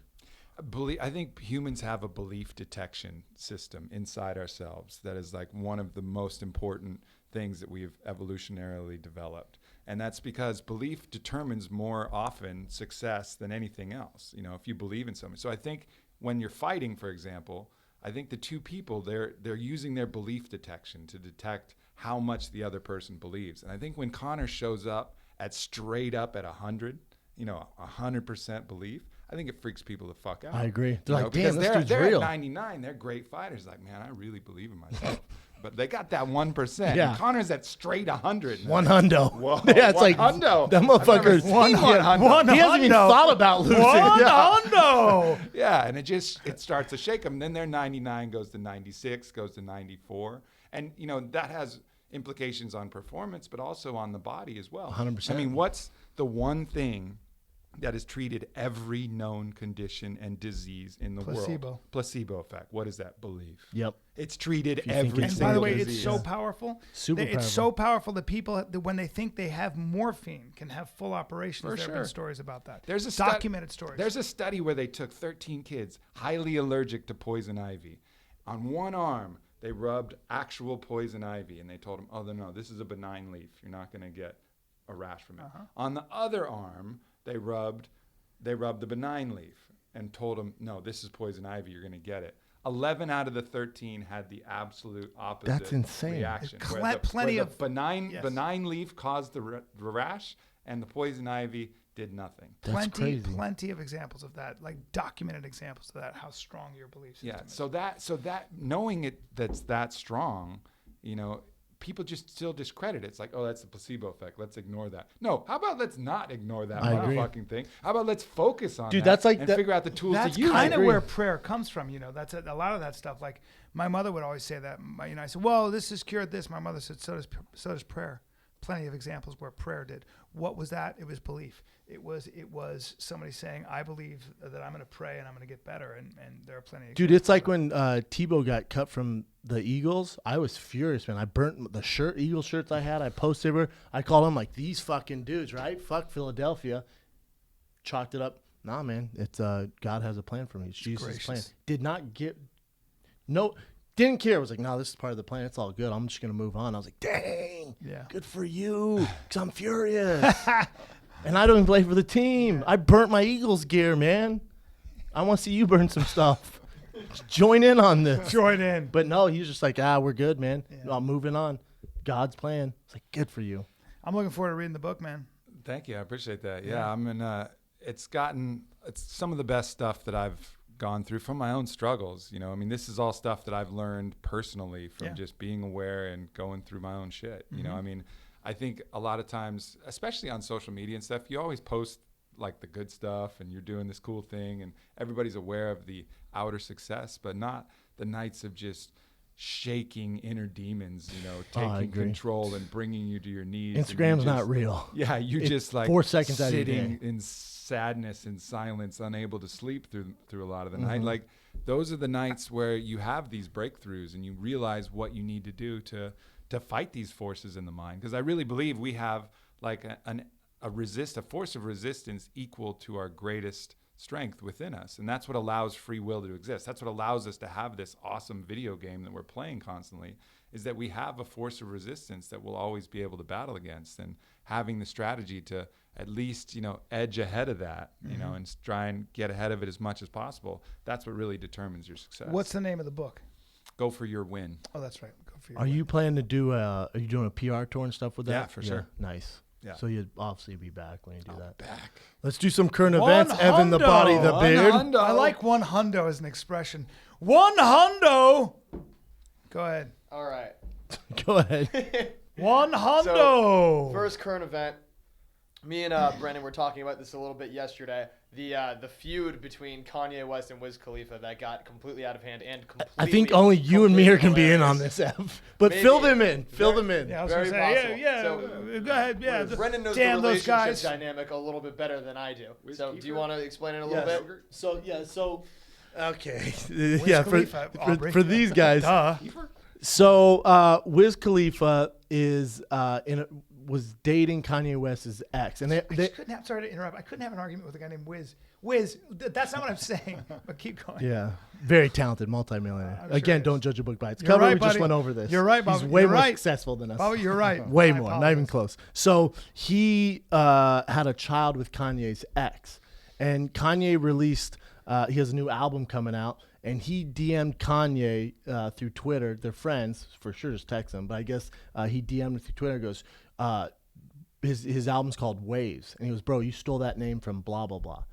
I think humans have a belief detection system inside ourselves that is like one of the most important things that we've evolutionarily developed. And that's because belief determines more often success than anything else, if you believe in something. So I think when you're fighting, for example, I think the two people, they're using their belief detection to detect how much the other person believes. And I think when Conor shows up at straight up at 100, 100% belief, I think it freaks people the fuck out. I agree. They're like, because damn, this dude's they're real. at 99. They're great fighters. Like, man, I really believe in myself. But they got that 1%. Yeah. And Conor's at straight 100. One hundo. Whoa, Yeah, it's like hundo. that motherfucker's I've never seen one hundo. He hasn't even thought about losing. hundo. Yeah, and it starts to shake them. Then their 99 goes to 96, goes to 94. And, that has implications on performance, but also on the body as well. 100%. I mean, what's the one thing that has treated every known condition and disease in the world? Placebo effect. What is that? Belief. Yep. It's treated you think every it's And single by the way, disease. it's so powerful. Super It's powerful. so powerful that people, that when they think they have morphine, can have full operations. For There have sure. been stories about that. There's a documented stories. There's a study where they took 13 kids highly allergic to poison ivy. On one arm, they rubbed actual poison ivy, and they told them, "Oh no, this is a benign leaf. You're not going to get a rash from it." On the other arm, they rubbed the benign leaf and told them, "No, this is poison ivy. You're going to get it." 11 out of the 13 had the absolute opposite That's insane. reaction. There's where plenty the of- benign leaf caused the rash, and the poison ivy did nothing. That's crazy. Plenty of examples of that, like documented examples of that. How strong your belief system Yeah. is. So that knowing that's that strong, people just still discredit it. It's like, oh, that's the placebo effect. Let's ignore that. No, how about let's not ignore that I agree. motherfucking thing? How about let's focus on Dude, that that's like and that- figure out the tools That's to use kind it. of where prayer comes from. That's a lot of that stuff. Like my mother would always say that. I said, "Well, this has cured this." My mother said, "So does prayer." Plenty of examples where prayer did. What was that? It was belief. It was somebody saying, "I believe that I'm going to pray and I'm going to get better." And there are plenty of Dude, examples it's like of when Tebow got cut from the Eagles. I was furious, man. I burnt the Eagles shirts I had. I posted everywhere. I called them like, these fucking dudes, right? Fuck Philadelphia. Chalked it up. Nah, man. It's God has a plan for me. It's Jesus' gracious. plan. Didn't care. I was like, no, this is part of the plan. It's all good. I'm just going to move on. I was like, dang. Yeah. Good for you. Because I'm furious. And I don't even play for the team. I burnt my Eagles gear, man. I want to see you burn some stuff. Join in on this. Join in. But no, he's just like, we're good, man. I'm moving on. God's plan. It's like, good for you. I'm looking forward to reading the book, man. Thank you. I appreciate that. Yeah, it's some of the best stuff that I've gone through from my own struggles. This is all stuff that I've learned personally from just being aware and going through my own shit. I think a lot of times, especially on social media and stuff, you always post like the good stuff and you're doing this cool thing and everybody's aware of the outer success, but not the nights of just shaking inner demons, taking control and bringing you to your knees. Instagram's not real. Yeah, you're just like 4 seconds out of your sitting day. in sadness and silence, unable to sleep through a lot of the night. Like those are the nights where you have these breakthroughs and you realize what you need to do to fight these forces in the mind. Because I really believe we have like a force of resistance equal to our greatest strength within us. And that's what allows free will to exist. That's what allows us to have this awesome video game that we're playing constantly, is that we have a force of resistance that we'll always be able to battle against. And having the strategy to at least, edge ahead of that, and try and get ahead of it as much as possible. That's what really determines your success. What's the name of the book? Go for your win. Oh, that's right. Go for your Are win. you planning to do are you doing a PR tour and stuff with that? Yeah, for sure. Nice. Yeah. So you'd obviously be back when you do that. Back. Let's do some current One events. Evan, the body, the hundo. beard. Hundo. I like one hundo as an expression. One hundo. Go ahead. All right. Go ahead. One hundo. So, first current event. Me and Brendan were talking about this a little bit yesterday. The feud between Kanye West and Wiz Khalifa that got completely out of hand and completely. I think only you and me are going to be in on hilarious. this, Ev. But Maybe. fill them in. Fill them in. Yeah, I was Very gonna say, possible. yeah. So, Go ahead. Yeah. Brendan knows Damn the those relationship guys. dynamic a little bit better than I do. So, do you want to explain it a little Yes. bit? So, okay. Khalifa, Aubrey. for these guys. Duh. So, Wiz Khalifa was dating Kanye West's ex. And I just couldn't have. Sorry to interrupt. I couldn't have an argument with a guy named Wiz. Wiz. That's not what I'm saying. But keep going. yeah, very talented, multimillionaire. I'm sure Again, he don't is. judge a book by its You're cover. right, We just buddy. went over this. You're right, He's Bobby. way You're more right. successful than us. Bobby, you're right. Way I more, not apologize. even close. So he had a child with Kanye's ex, and Kanye released. He has a new album coming out, and he DM'd Kanye through Twitter. They're friends for sure. Just text him, but I guess he DM'd him through Twitter. And goes, his album's called Waves, and he goes, bro, you stole that name from blah blah blah,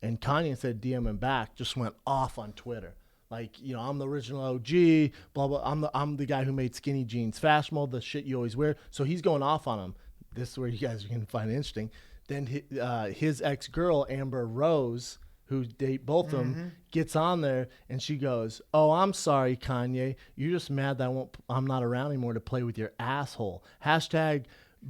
and Kanye said DM him back, just went off on Twitter. Like, I'm the original OG, blah blah. I'm the guy who made skinny jeans fashionable, the shit you always wear. So he's going off on him. This is where you guys are gonna find it interesting. Then his ex-girl Amber Rose, who date both of them, gets on there and she goes, "Oh, I'm sorry, Kanye. You're just mad that I'm not around anymore to play with your asshole." Hashtag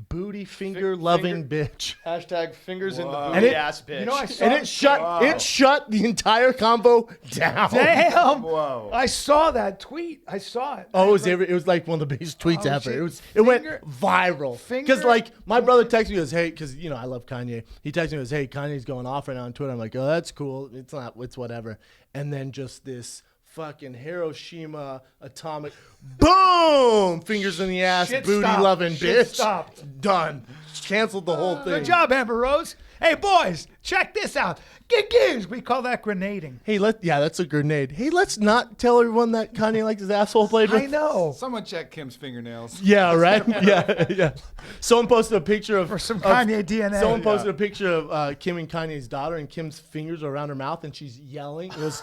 booty finger loving bitch. Hashtag fingers in the Whoa. booty And it- ass bitch. You know, I saw And it shut the entire combo down. Damn. Whoa. I saw that tweet. I saw it. Oh, it was like one of the biggest tweets Oh, ever. shit. It went Finger- viral. finger- Because like my brother texted me, goes, "Hey," because I love Kanye. He texted me, goes, "Hey, Kanye's going off right now on Twitter." I'm like, "Oh, that's cool. It's whatever." And then just this fucking Hiroshima atomic, boom, fingers in the ass, Shit booty stopped. loving Shit bitch. stopped. Done. Canceled the whole thing. Good job, Amber Rose. Hey, boys, check this out. Gigs. We call that grenading. Hey, that's a grenade. Hey, let's not tell everyone that Kanye likes his asshole played with. I know. Someone check Kim's fingernails. Yeah, right? yeah. Someone posted a picture of... For some of- Kanye DNA. Someone posted a picture of Kim and Kanye's daughter, and Kim's fingers are around her mouth, and she's yelling. It was,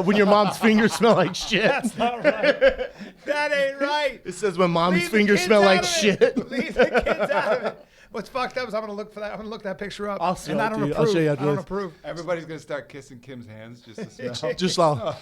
when your mom's fingers smell like shit. That's not right. That ain't right. It says when mom's Leave the fingers kids smell out like of it. shit. Leave the kids out of it. What's fucked up is I'm gonna look for that. I'm gonna look that picture up. I'll show and it I don't to you. approve. I'll show you I after don't this. approve. Everybody's gonna start kissing Kim's hands just to smell. Just all.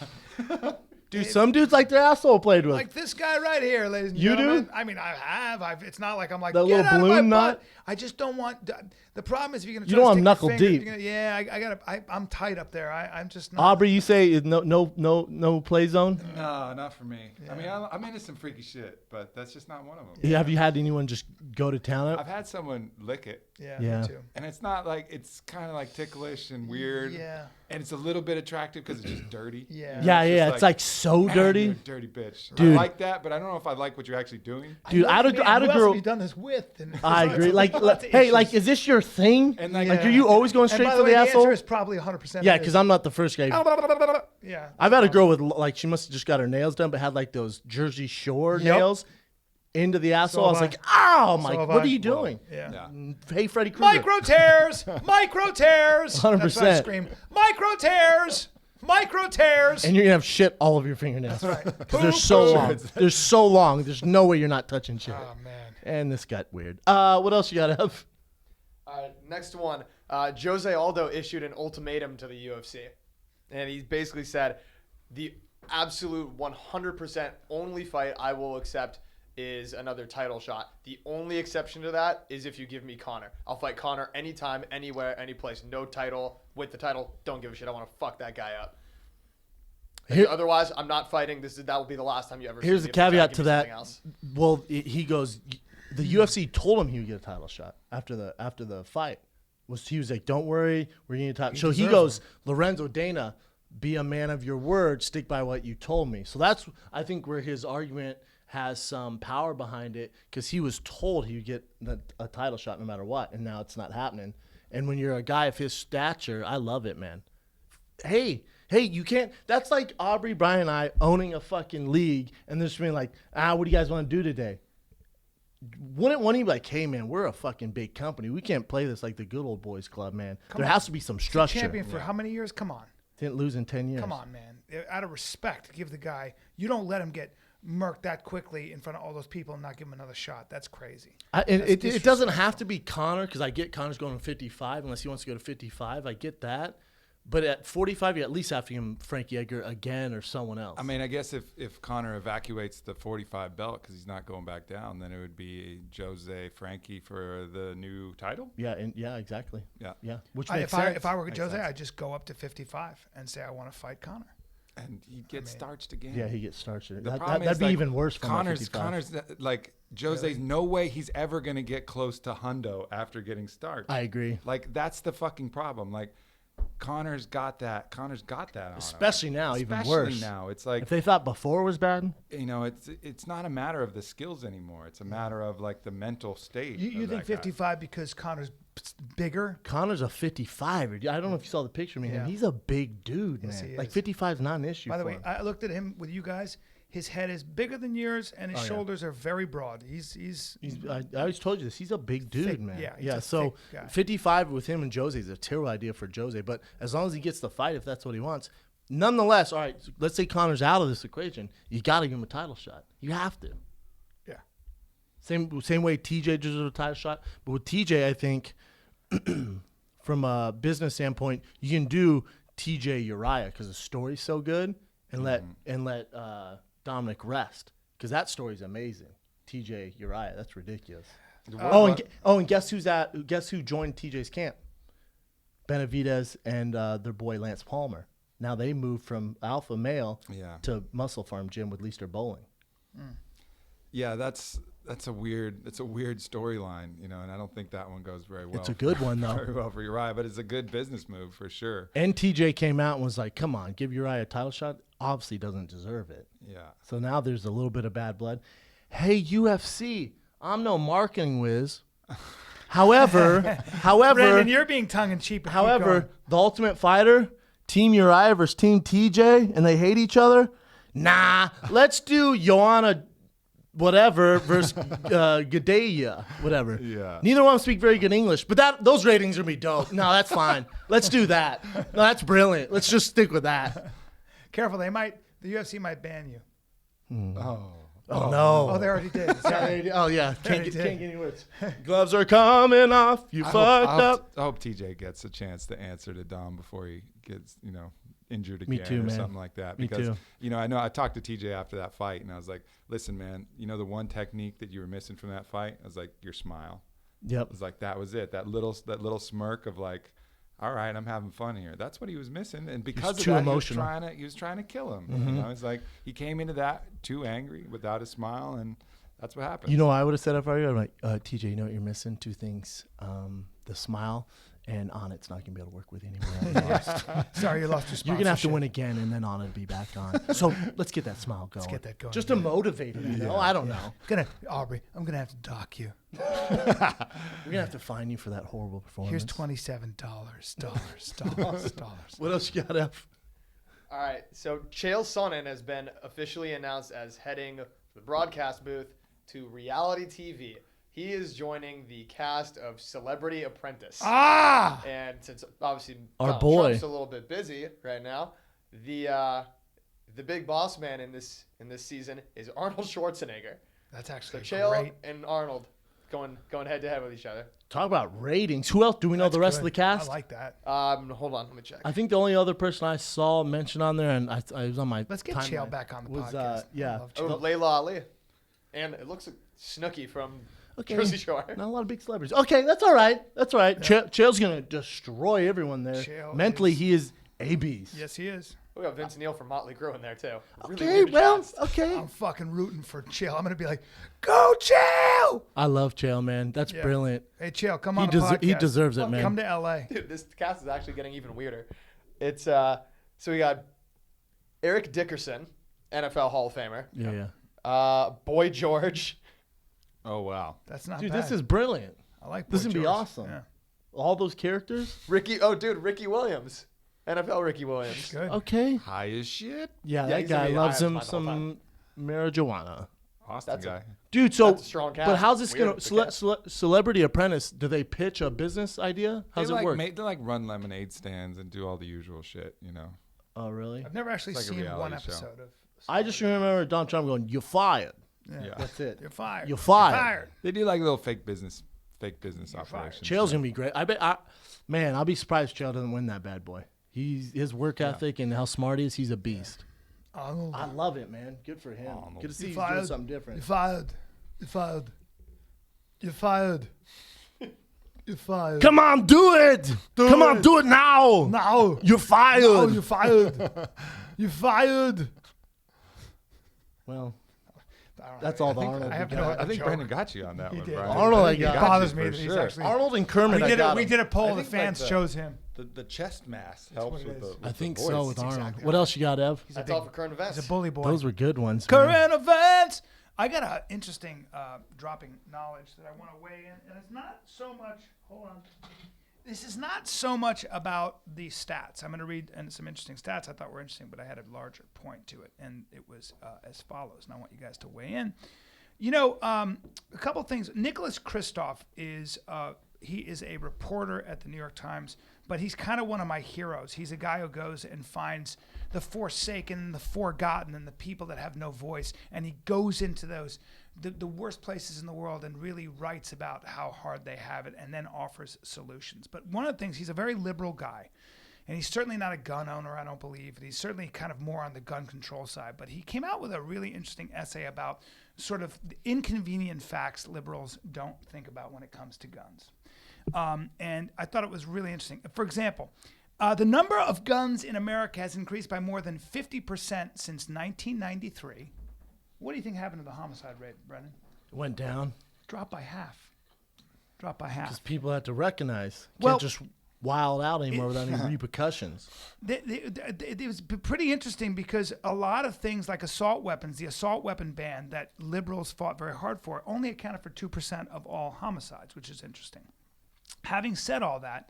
Dude, some dudes like their asshole played with. Like this guy right here, ladies and You do? gentlemen. I mean, I have. It's not like I'm like That get little out of balloon my knot? butt. I just don't want. The problem is if you're gonna. You Try don't to want stick knuckle your finger, deep. you're gonna- yeah, I'm tight up there. I'm just not. Aubrey, you say no play zone? No, not for me. I mean, I'm into some freaky shit, but that's just not one of them. Yeah. Have you had anyone just go to town? I've had someone lick it, Yeah, Yeah. me too. and it's not like it's kind of like ticklish and weird. Yeah. And it's a little bit attractive because it's just dirty. Yeah. Yeah, just it's like so "Man, dirty. you're a dirty bitch. Dude. I like that, but I don't know if I like what you're actually doing. Dude, I had Man, a who else girl. have you done this with? And I it's agree. Like, lots of hey, issues. like, is this your thing? And Like, like, are you always going And straight by for the way, the asshole? answer is probably 100%. Yeah, because I'm not the first guy. Yeah. I've had a girl with like she must have just got her nails done, but had like those Jersey Shore Yep. nails into the asshole. So I was have like, "Oh So my! have What I. are you doing?" Yeah. Yeah. Hey, Freddy Krueger. Micro tears. Micro tears. 100%. That's what I scream. Micro tears. Micro tears. And you're gonna have shit all over your fingernails. That's right. Because they're so Boom, long. boom. They're so long. There's no way you're not touching shit. Oh man. And this got weird. What else you got, Ev? Next one. Jose Aldo issued an ultimatum to the UFC. And he basically said, the absolute 100% only fight I will accept is another title shot. The only exception to that is if you give me Conor. I'll fight Conor anytime, anywhere, any place. No title. With the title, don't give a shit. I want to fuck that guy up. Here- Otherwise, I'm not fighting. That will be the last time you ever see Here's me. the If you try caveat give to me that. something else. Well, he goes. The UFC told him he would get a title shot after the fight. He was like, "Don't worry, we're getting a title." So he deserves goes, "Lorenzo Dana, be a man of your word. Stick by what you told me." So that's I think where his argument has some power behind it, because he was told he would get a title shot no matter what, and now it's not happening. And when you're a guy of his stature, I love it, man. Hey, you can't. That's like Aubrey, Brian, and I owning a fucking league, and they're just being like, what do you guys want to do today? wouldn't want to be like, hey, man, we're a fucking big company. We can't play this like the good old boys club, man. There has to be some structure. Champion for how many years? Come on. Didn't lose in 10 years. Come on, man. Out of respect, give the guy. You don't let him get murked that quickly in front of all those people and not give him another shot. That's crazy. It doesn't have to be Conor, because I get Conor's going to 55 unless he wants to go to 55. I get that. But at 45, you at least have to give him Frankie Edgar again or someone else. I mean, I guess if Conor evacuates the 45 belt because he's not going back down, then it would be Jose Frankie for the new title. Yeah, exactly. Yeah. Which If makes sense. I were Makes Jose, sense. I'd just go up to 55 and say I want to fight Conor. And he gets starched again. Yeah, he gets starched. The problem That'd is, be like, even worse for Conor's like Jose's Really? no way he's ever gonna get close to Hundo after getting starched. I agree. Like that's the fucking problem. Like Conor's got that on Especially him. now, even Especially worse. now. It's like, If they thought before was bad, it's not a matter of the skills anymore. It's a matter of like the mental state. You of think that guy. 55 because Conor's bigger? Conor's a 55. I don't know if you saw the picture of me. Yeah. He's a big dude, Yes, man. he Like is. 55 is not an issue. By the for way, him. I looked at him with you guys. His head is bigger than yours, and his Oh, yeah. shoulders are very broad. He's I always told you this. He's a big dude, Thick, man. yeah, he's a So thick guy. 55 with him and Jose is a terrible idea for Jose. But as long as he gets the fight, if that's what he wants, nonetheless, all right. Let's say Conor's out of this equation. You got to give him a title shot. You have to. yeah. Same way TJ deserves a title shot. But with TJ, I think from a business standpoint, you can do TJ Uriah because the story's so good, and let Dominic rest because that story's amazing. TJ Uriah, that's ridiculous. And guess who joined TJ's camp? Benavidez and their boy Lance Palmer. Now they moved from alpha male to Muscle Farm Gym with Leister Bowling. Yeah, that's a weird storyline, and I don't think that one goes very well. It's a good one though. Very well for Uriah, but it's a good business move for sure. And TJ came out and was like, "Come on, give Uriah a title shot." Obviously doesn't deserve it. Yeah. So now there's a little bit of bad blood. Hey, UFC, I'm no marketing whiz. However, Brandon, you're being tongue in cheek. the Ultimate Fighter, Team Uriah versus Team TJ, and they hate each other. Nah, let's do Joanna whatever versus Gadea, whatever. Yeah. Neither one speak very good English, but those ratings are gonna be dope. No, that's fine. Let's do that. No, that's brilliant. Let's just stick with that. Careful, the UFC might ban you. Oh no. Oh, they already did. Sorry. Oh yeah, can't did. get any words. Gloves are coming off. You fucked up. I hope TJ gets a chance to answer to Dom before he gets, injured Me again too, or man. something like that. Me Because, too. I know I talked to TJ after that fight, and I was like, listen, man, the one technique that you were missing from that fight? I was like, your smile. Yep. It was like, that was it. That little smirk of like, all right, I'm having fun here. That's what he was missing. And because of too that, emotional. he was trying to kill him. It's like he came into that too angry without a smile, and that's what happened. You know what I would have said if I were you? I'm like, TJ, you know what you're missing? Two things. The smile and Onnit's not going to be able to work with you anymore. You lost. Sorry, you lost your sponsorship. You're going to have to win again, and then Onnit will be back on. So let's get that smile going. Let's get that going. Just to motivate him, I don't know. Aubrey, I'm gonna have to dock you. We're going to have to fine you for that horrible performance. Here's $27. Dollars. What else you got, F? All right, so Chael Sonnen has been officially announced as heading the broadcast booth to reality TV. He is joining the cast of Celebrity Apprentice. Ah! And since obviously Our Donald boy. Trump's a little bit busy right now, the big boss man in this season is Arnold Schwarzenegger. That's So actually Chael great. and Arnold going head to head with each other. Talk about ratings. Who else? Do we know That's the rest good. of the cast? I like that. Hold on, let me check. I think the only other person I saw mentioned on there, and I was on my Let's get timeline, Chael back on the was, podcast. yeah. I love Oh, Chael. Layla Ali. And it looks like Snooki from Okay. Jersey Shore. Not a lot of big celebrities. Okay, that's all right. That's all right. Chael's going to destroy everyone there. Chael Mentally, is- he is a beast. Yes, he is. We got Vince Neil from Motley Crue in there too. Really Okay, good well, cast. okay. I'm fucking rooting for Chael. I'm gonna be like, go Chael! I love Chael, man. That's Yeah. brilliant. Hey Chael, come He, on the podcast. he deserves it, man. Come to LA. Dude, this cast is actually getting even weirder. It's so we got Eric Dickerson, NFL Hall of Famer. Yeah. Boy George. Oh, wow. That's not Dude, bad. this is brilliant. I like this Boy would be George. awesome. Yeah. All those characters. Ricky Williams. NFL Ricky Williams. Good. Okay. High as shit. Yeah, Yeah, that he's gonna guy be loves high him on the whole some marijuana. Austin That's a- guy. Dude, so That's a strong cast. but how's this Weird, gonna the cast. Celebrity Apprentice? Do they pitch a business idea? How's They it work? they like run lemonade stands and do all the usual shit, you know. Oh, really? I've never actually It's like a seen one reality show. episode of. I just remember Donald Trump going, "You're fired." Yeah. That's it. You're fired. You're fired. You're fired. They do like little fake business operations. Chael's gonna be great. I bet. Man, I'll be surprised Chael doesn't win that bad boy. His work ethic and how smart he is. He's a beast. Arnold. I love it, man. Good for him. Arnold. Good to see You're he's doing fired. something different. You're fired. You're fired. You're fired. You're fired. Come on, do it. Come on, do it now. Now. You're fired. Now you're fired. You're fired. Well, I don't that's know. all the Arnold. I have we no got. I think joke. Brandon got you on that one, did. Brian. Arnold, I think he got. It you bothers for me that he's sure. actually. Arnold and Kermit. We did a poll. The think, fans like, chose him. The chest mass helps what it with is. the. With I think the so voice. with Arnold. exactly What else you got, Ev? He's a That's big, all for current events. he's a bully boy. Those were good ones. man. Current events. I got an interesting dropping knowledge that I want to weigh in, and it's not so much. Hold on. This is not so much about the stats. I'm going to read some interesting stats I thought were interesting, but I had a larger point to it, and it was as follows. And I want you guys to weigh in. You know, a couple things. Nicholas Kristof is he is a reporter at the New York Times, but he's kind of one of my heroes. He's a guy who goes and finds the forsaken, the forgotten, and the people that have no voice, and he goes into those the worst places in the world and really writes about how hard they have it, and then offers solutions. But one of the things, he's a very liberal guy. And he's certainly not a gun owner, I don't believe. He's certainly kind of more on the gun control side. But he came out with a really interesting essay about sort of the inconvenient facts liberals don't think about when it comes to guns. And I thought it was really interesting. For example, the number of guns in America has increased by more than 50% since 1993. What do you think happened to the homicide rate, Brendan? It went down Dropped by half. Dropped by half. because people have to recognize. Well- Can't just wild out anymore without any repercussions. It was pretty interesting because a lot of things like assault weapons, the assault weapon ban that liberals fought very hard for, only accounted for 2% of all homicides, which is interesting. Having said all that,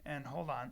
and hold on,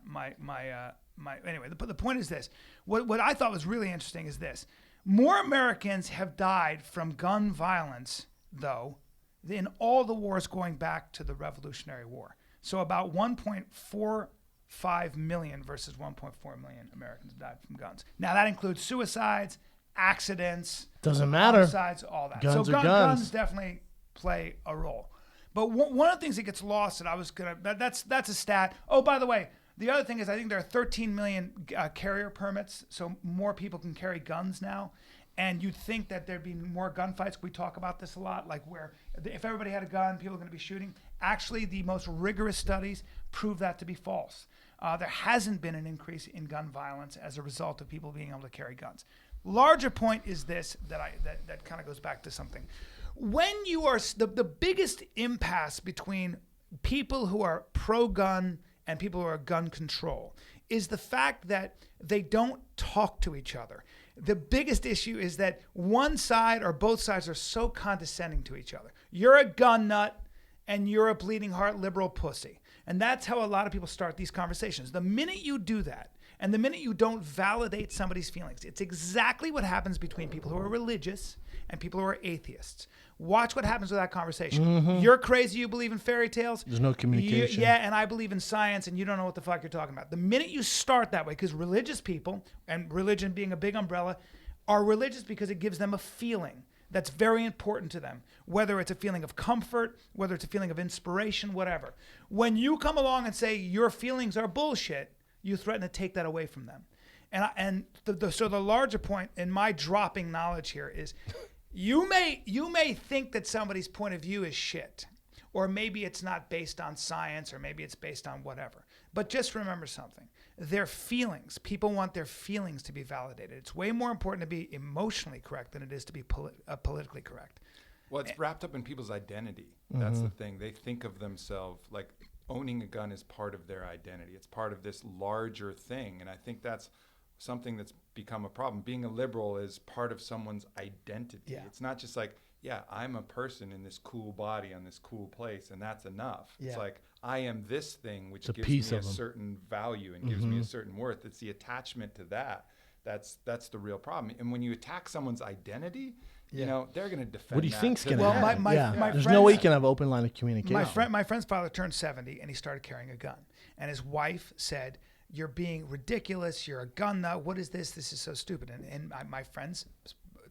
anyway, the point is this. What I thought was really interesting is this. More Americans have died from gun violence, though, than all the wars going back to the Revolutionary War. So about 1.45 million versus 1.4 million Americans died from guns. Now that includes suicides, accidents, Doesn't matter. homicides, all that. Guns So are guns. guns definitely play a role. But one of the things that gets lost, and that's a stat. Oh, by the way, the other thing is I think there are 13 million carrier permits, so more people can carry guns now. And you'd think that there'd be more gunfights. We talk about this a lot, like where if everybody had a gun, people are going to be shooting. Actually, the most rigorous studies prove that to be false. There hasn't been an increase in gun violence as a result of people being able to carry guns. Larger point is this that kind of goes back to something. When you are the biggest impasse between people who are pro-gun and people who are gun control is the fact that they don't talk to each other. The biggest issue is that one side or both sides are so condescending to each other. You're a gun nut and you're a bleeding heart liberal pussy. And that's how a lot of people start these conversations. The minute you do that, and the minute you don't validate somebody's feelings, it's exactly what happens between people who are religious and people who are atheists. Watch what happens with that conversation. Mm-hmm. You're crazy, you believe in fairy tales. There's no communication. Yeah, and I believe in science, and you don't know what the fuck you're talking about. The minute you start that way, because religious people, and religion being a big umbrella, are religious because it gives them a feeling that's very important to them, whether it's a feeling of comfort, whether it's a feeling of inspiration, whatever. When you come along and say your feelings are bullshit, you threaten to take that away from them. So the larger point in my dropping knowledge here is you may think that somebody's point of view is shit, or maybe it's not based on science, or maybe it's based on whatever. But just remember something. Their feelings. People want their feelings to be validated. It's way more important to be emotionally correct than it is to be politically correct. Well, it's wrapped up in people's identity. That's the thing. They think of themselves like owning a gun is part of their identity. It's part of this larger thing. And I think that's something that's become a problem. Being a liberal is part of someone's identity. Yeah. It's not just like, yeah, I'm a person in this cool body on this cool place, and that's enough. Yeah. It's like, I am this thing, which It's a gives piece me a of 'em. certain value and gives me a certain worth. It's the attachment to that. That's the real problem. And when you attack someone's identity, you know, they're going to defend What do you that think's to going to the Well, end. my There's friends, no way you can have open line of communication. my friend's father turned 70 and he started carrying a gun. And his wife said, "You're being ridiculous. You're a gun nut. What is this? This is so stupid." And my friend's,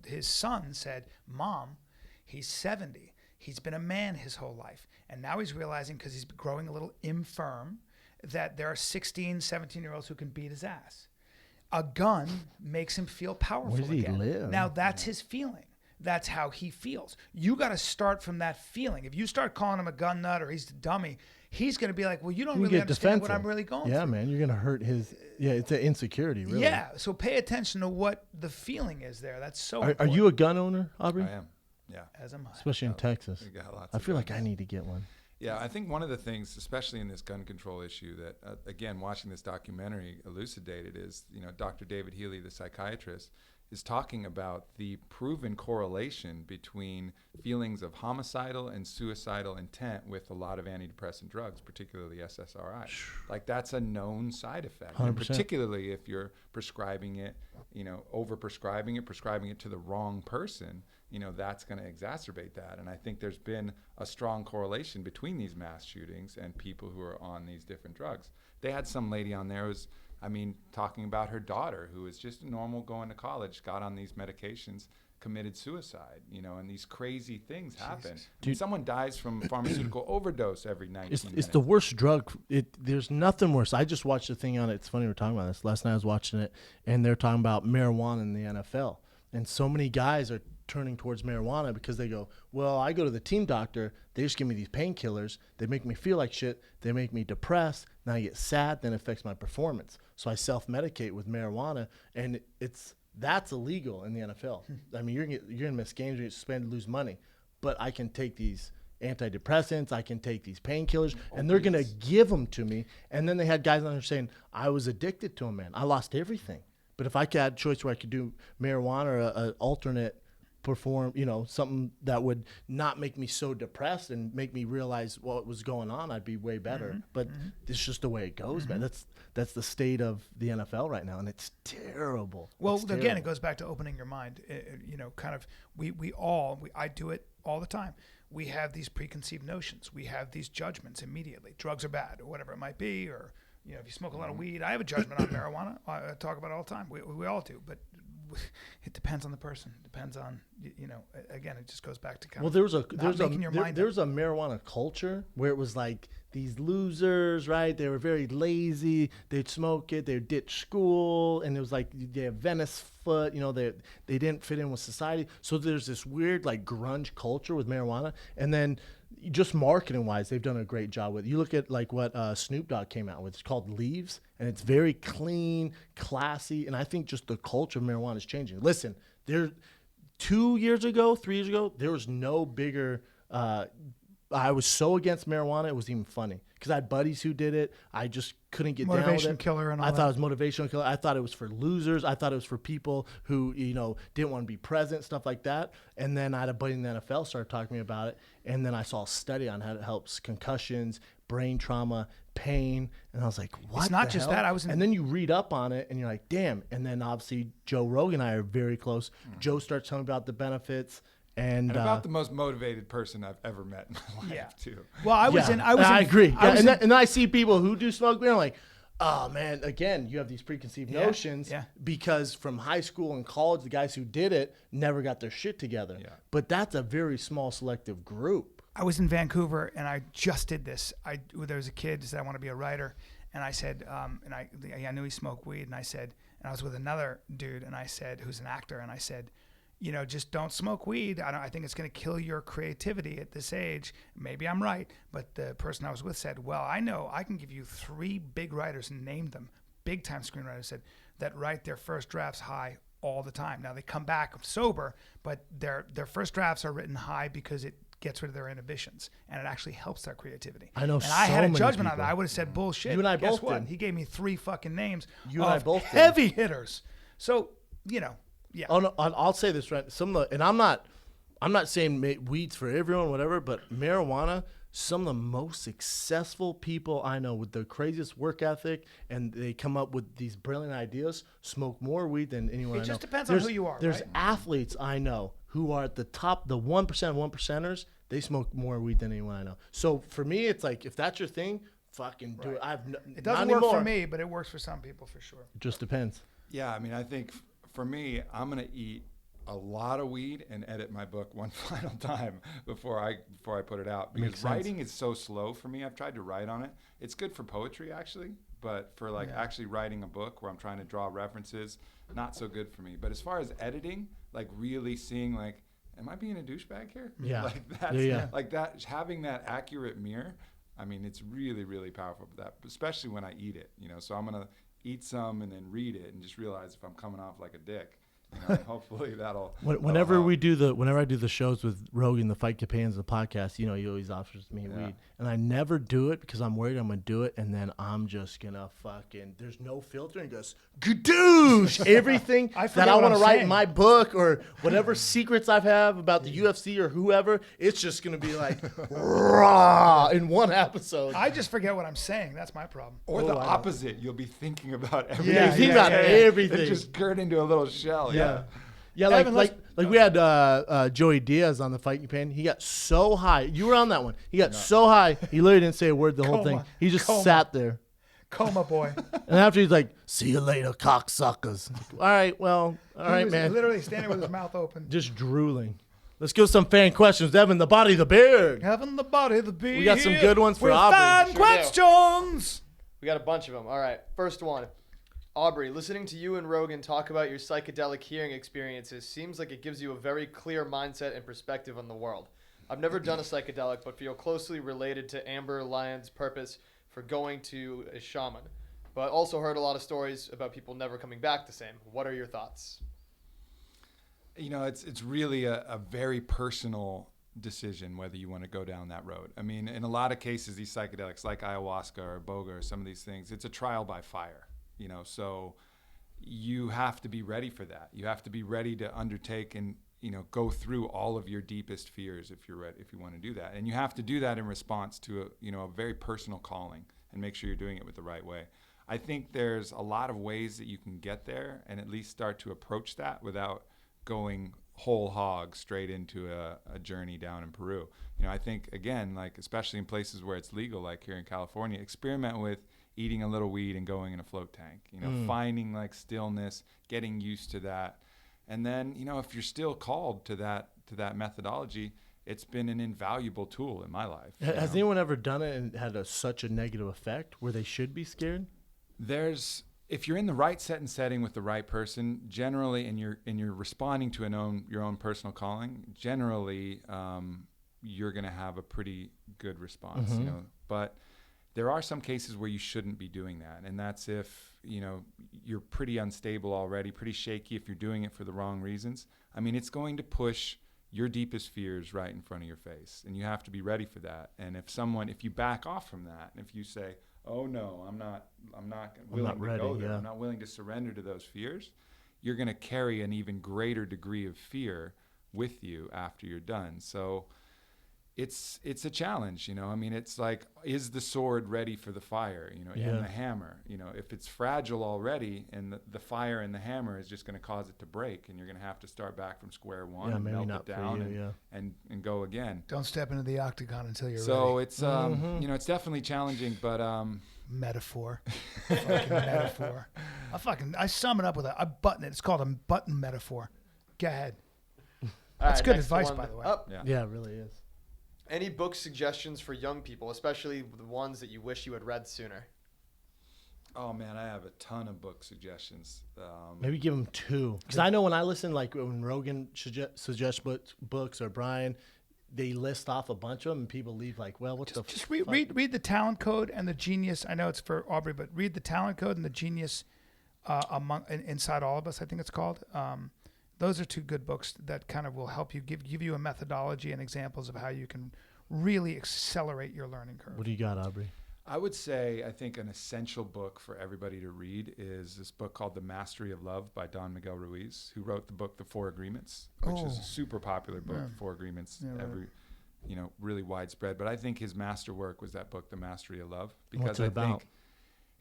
his son said, "Mom, he's 70. He's been a man his whole life. And now he's realizing, because he's growing a little infirm, that there are 16, 17-year-olds who can beat his ass. A gun makes him feel powerful Where does he again." live? Now, that's his feeling. That's how he feels. You got to start from that feeling. If you start calling him a gun nut or he's a dummy, he's going to be like, "Well, you don't You really get understand defensive. what I'm really going Yeah, through." man, you're gonna hurt his. Yeah, it's an insecurity, really. Yeah, so pay attention to what the feeling is there. That's so Are important. you a gun owner, Aubrey? I am. Yeah. As am I. Especially in Texas. We got lots I of feel like guns. I need to get one. Yeah, I think one of the things, especially in this gun control issue, that again, watching this documentary elucidated is, you know, Dr. David Healy, the psychiatrist, is talking about the proven correlation between feelings of homicidal and suicidal intent with a lot of antidepressant drugs, particularly SSRI. Like, that's a known side effect, and 100%. particularly if you're prescribing it, you know, prescribing it to the wrong person. You know, that's going to exacerbate that. And I think there's been a strong correlation between these mass shootings and people who are on these different drugs. They had some lady on there who was, talking about her daughter who was just normal going to college, got on these medications, committed suicide, you know, and these crazy things happen. Someone dies from pharmaceutical overdose every 19 minutes. It's the worst drug. There's nothing worse. I just watched a thing on it. It's funny we're talking about this. Last night I was watching it, and they're talking about marijuana in the NFL. And so many guys are turning towards marijuana because they go, "Well, I go to the team doctor. They just give me these painkillers. They make me feel like shit. They make me depressed. Now I get sad. Then it affects my performance. So I self-medicate with marijuana." And that's illegal in the NFL. I mean, you're gonna miss games, you're suspended, lose money. But I can take these antidepressants, I can take these painkillers, and they're gonna give them to me. And then they had guys on there saying, "I was addicted to them, man. I lost everything. But if I had a choice where I could do marijuana or an alternate perform, you know, something that would not make me so depressed and make me realize what was going on, I'd be way better." But it's just the way it goes, man. That's the state of the NFL right now, and it's terrible. Well, It's again, terrible. it goes back to opening your mind. You know, kind of, I do it all the time. We have these preconceived notions. We have these judgments immediately. Drugs are bad, or whatever it might be, or, you know, if you smoke a lot of weed. I have a judgment on marijuana. I talk about it all the time. We all do, but it depends on the person. It depends on, you know, again, it just goes back to kind of there's a marijuana culture where it was like these losers, right? They were very lazy. They'd smoke it. They'd ditch school, and it was like they have Venice foot. You know, they didn't fit in with society. So there's this weird like grunge culture with marijuana, and then just marketing wise, they've done a great job with it. You look at like what Snoop Dogg came out with. It's called Leaves, and it's very clean, classy, and I think just the culture of marijuana is changing. Listen, 3 years ago, there was no bigger. I was so against marijuana, it was even funny because I had buddies who did it. I just couldn't get down with motivation it. killer and all I that. thought it was motivational killer. I thought it was for losers. I thought it was for people who, you know, didn't want to be present, stuff like that. And then I had a buddy in the NFL started talking to me about it. And then I saw a study on how it helps concussions, brain trauma, pain. And I was like, what? It's not the just hell? that. And then you read up on it and you're like, damn. And then obviously Joe Rogan and I are very close. Joe starts telling me about the benefits. And about the most motivated person I've ever met in my life, Yeah. too. Well, I agree. and then I see people who do smoke weed, I'm like, oh man, again, you have these preconceived notions because from high school and college, the guys who did it never got their shit together. Yeah. But that's a very small selective group. I was in Vancouver and I just did this. There was a kid who said, "I want to be a writer." And I said, and I knew he smoked weed. And I said, and I was with another dude and I said, who's an actor. And I said, you know, just don't smoke weed. I think it's going to kill your creativity at this age. Maybe I'm right. But the person I was with said, well, I know I can give you 3 big writers and named them, big time screenwriters said that write their first drafts high all the time. Now they come back sober, but their first drafts are written high because it gets rid of their inhibitions and it actually helps their creativity. I know. And I had a judgment on that. I would have said bullshit. You and I Guess both what? did. He gave me 3 fucking names. You and I both did. Heavy hitters. So, you know. Yeah. Oh, no, I'll say this right. And I'm not saying weed's for everyone, whatever, but marijuana. Some of the most successful people I know with the craziest work ethic, and they come up with these brilliant ideas, smoke more weed than anyone I know. It just depends on who you are. There's right? athletes I know who are at the top, the 1% of 1%ers, they smoke more weed than anyone I know. So for me, it's like, if that's your thing, fucking do it. It doesn't work for me, but it works for some people for sure. It just depends. Yeah, I mean, I think for me, I'm gonna eat a lot of weed and edit my book one final time before I put it out, because writing is so slow for me. I've tried to write on it. It's good for poetry actually, but for like actually writing a book where I'm trying to draw references, not so good for me. But as far as editing, like really seeing like, am I being a douchebag here? Yeah. Like that's like that, having that accurate mirror. I mean, it's really, really powerful for that, especially when I eat it, you know. So I'm gonna eat some and then read it and just realize if I'm coming off like a dick. You know, hopefully that'll. Whenever I do the shows with Rogan, the Fight Companions, the podcast, you know, he always offers me weed, and I never do it because I'm worried I'm gonna do it, and then I'm just gonna fucking. There's no filter, and goes gadoosh everything that I want to write in my book or whatever secrets I have about the UFC or whoever. It's just gonna be like raw in one episode. I just forget what I'm saying. That's my problem. Or the opposite. You'll be thinking about everything. Yeah, think about everything. It just turned into a little shell. Yeah, like we had Joey Diaz on the Fight Companion. He got so high. You were on that one. He got so high, he literally didn't say a word the whole thing. He just sat there. Coma boy. And after he's like, "See you later, cocksuckers." All right, well, all right, man. Literally standing with his mouth open. Just drooling. Let's go some fan questions. Evan, the body, the beard. Having the body, the beard. We got some good ones for with Aubrey. fan questions. We got a bunch of them. All right, first one. Aubrey, listening to you and Rogan talk about your psychedelic hearing experiences seems like it gives you a very clear mindset and perspective on the world. I've never done a psychedelic, but feel closely related to Amber Lyon's purpose for going to a shaman. But also heard a lot of stories about people never coming back the same. What are your thoughts? You know, it's really a very personal decision whether you want to go down that road. I mean, in a lot of cases, these psychedelics like ayahuasca or iboga or some of these things, it's a trial by fire. You know, so you have to be ready for that. You have to be ready to undertake and, you know, go through all of your deepest fears if you're ready, if you want to do that. And you have to do that in response to a very personal calling and make sure you're doing it with the right way. I think there's a lot of ways that you can get there and at least start to approach that without going whole hog straight into a journey down in Peru. You know, I think, again, like especially in places where it's legal, like here in California, experiment with eating a little weed and going in a float tank, you know, finding like stillness, getting used to that. And then, you know, if you're still called to that methodology, it's been an invaluable tool in my life. Has anyone ever done it and had such a negative effect where they should be scared? If you're in the right set and setting with the right person, generally, and you're responding to your own personal calling, generally, you're going to have a pretty good response, you know, but there are some cases where you shouldn't be doing that. And that's if, you know, you're pretty unstable already, pretty shaky if you're doing it for the wrong reasons. I mean, it's going to push your deepest fears right in front of your face. And you have to be ready for that. And if you back off from that, and if you say, oh no, I'm not willing to go there, I'm not willing to surrender to those fears, you're going to carry an even greater degree of fear with you after you're done. So it's a challenge, you know. I mean, it's like, is the sword ready for the fire, you know, and the hammer, you know, if it's fragile already and the fire and the hammer is just going to cause it to break, and you're going to have to start back from square one and melt it down and go again. Don't step into the octagon until you're ready. So it's, you know, it's definitely challenging, but metaphor. Fucking metaphor. I sum it up with I button it. It's called a button metaphor. Go ahead. That's good advice, by the way. Yeah, it really is. Any book suggestions for young people, especially the ones that you wish you had read sooner? Oh man, I have a ton of book suggestions. Maybe give them two, because I know when I listen, like when Rogan suggests books or Brian, they list off a bunch of them, and people leave like, well, what's just read the Talent Code and the Genius. I know it's for Aubrey, but read the Talent Code and the Genius Inside All of Us, I think it's called. Those are two good books that kind of will help you give you a methodology and examples of how you can really accelerate your learning curve. What do you got, Aubrey? I would say, I think an essential book for everybody to read is this book called The Mastery of Love by Don Miguel Ruiz, who wrote the book The Four Agreements, which is a super popular book. Four Agreements, really widespread. But I think his masterwork was that book, The Mastery of Love, because What's it about? think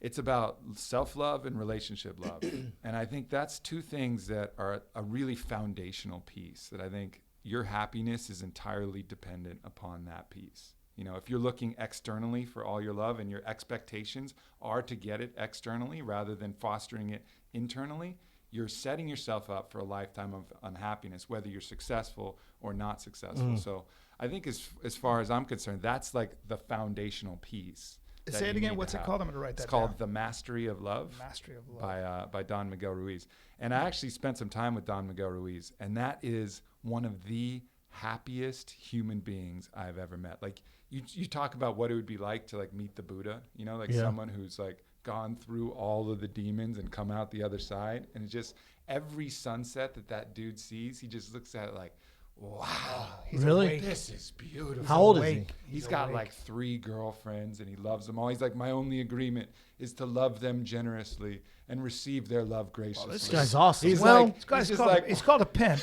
It's about self-love and relationship love. And I think that's two things that are a really foundational piece that I think your happiness is entirely dependent upon that piece. You know, if you're looking externally for all your love and your expectations are to get it externally rather than fostering it internally, you're setting yourself up for a lifetime of unhappiness, whether you're successful or not successful. So I think as far as I'm concerned, that's like the foundational piece. Say it again. What's it called? I'm going to write that It's called down. The Mastery of Love. Mastery of Love. By Don Miguel Ruiz. And I actually spent some time with Don Miguel Ruiz, and that is one of the happiest human beings I've ever met. Like you talk about what it would be like to like meet the Buddha, you know, like someone who's like gone through all of the demons and come out the other side. And it's just every sunset that dude sees, he just looks at it like, wow, Really? this is beautiful. How old is he? He's got like 3 girlfriends and he loves them all. He's like, my only agreement is to love them generously and receive their love graciously. This guy's awesome. He's Well, like, This guy's he's just called, like, he's called a pimp.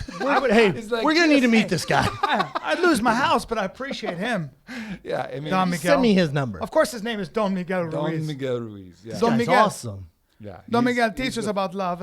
hey, He's like, we're gonna need to meet just- this guy. I'd lose my house, but I appreciate him. yeah, I mean, Don he's Miguel. Send me his number. Of course, his name is Don Miguel Ruiz. Don Miguel Ruiz. Yeah, This Don guy's Miguel. awesome. yeah. Don he's- Miguel he's teaches the- about love.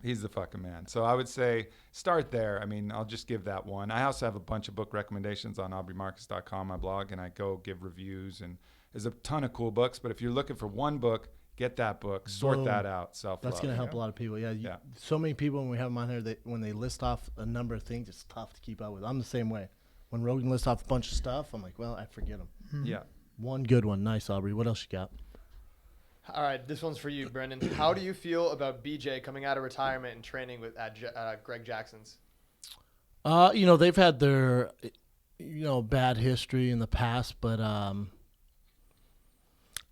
He's the fucking man. So I would say start there. I mean, I'll just give that one. I also have a bunch of book recommendations on aubreymarcus.com, my blog, and I go give reviews. And there's a ton of cool books. But if you're looking for one book, get that book. Sort Boom. that out. Self-love. That's gonna help a lot of people. Yeah, Yeah. So many people when we have them on here, when they list off a number of things, it's tough to keep up with. I'm the same way. When Rogan lists off a bunch of stuff, I'm like, well, I forget them. Yeah. One good one. Nice, Aubrey. What else you got? All right, this one's for you, Brendan. How do you feel about BJ coming out of retirement and training with at Greg Jackson's? You know, they've had their, bad history in the past, but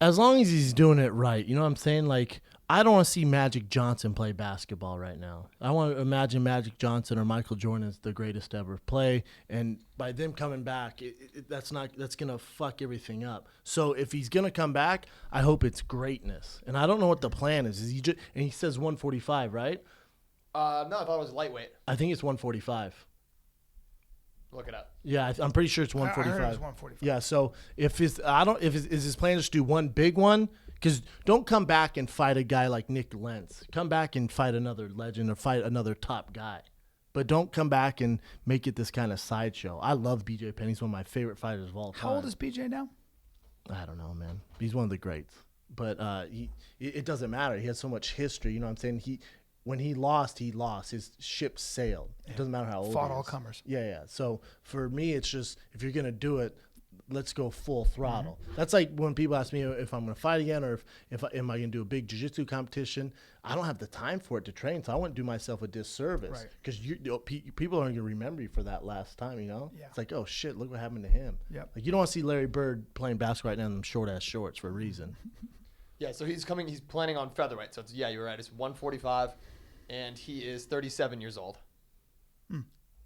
as long as he's doing it right, you know what I'm saying? Like, I don't want to see Magic Johnson play basketball right now. I want to imagine Magic Johnson or Michael Jordan as the greatest ever play, and by them coming back, that's gonna fuck everything up. So if he's gonna come back, I hope it's greatness. And I don't know what the plan is. Is he just? And he says 145, right? No, I thought it was lightweight. I think it's 145. Look it up. Yeah, I'm pretty sure it's I heard 145. it was 145. Yeah, so if his plan is to do one big one, because don't come back and fight a guy like Nick Lentz. Come back and fight another legend or fight another top guy. But don't come back and make it this kind of sideshow. I love BJ Penn. He's one of my favorite fighters of all time. How old is BJ now? I don't know, man. He's one of the greats. But it doesn't matter. He has so much history. You know what I'm saying? When he lost, he lost. His ship sailed. It doesn't matter how old Fought he all is. comers. Yeah. So for me, it's just if you're gonna do it, let's go full throttle. That's like when people ask me if I'm gonna fight again or if am I gonna do a big jiu-jitsu competition. I don't have the time for it to train, so I wouldn't do myself a disservice because people aren't gonna remember you for that last time. You know, Yeah. it's like, oh shit, look what happened to him. Yep. Like you don't want to see Larry Bird playing basketball right now in them short ass shorts for a reason. Yeah, so he's planning on featherweight. So you're right. It's 145, and he is 37 years old.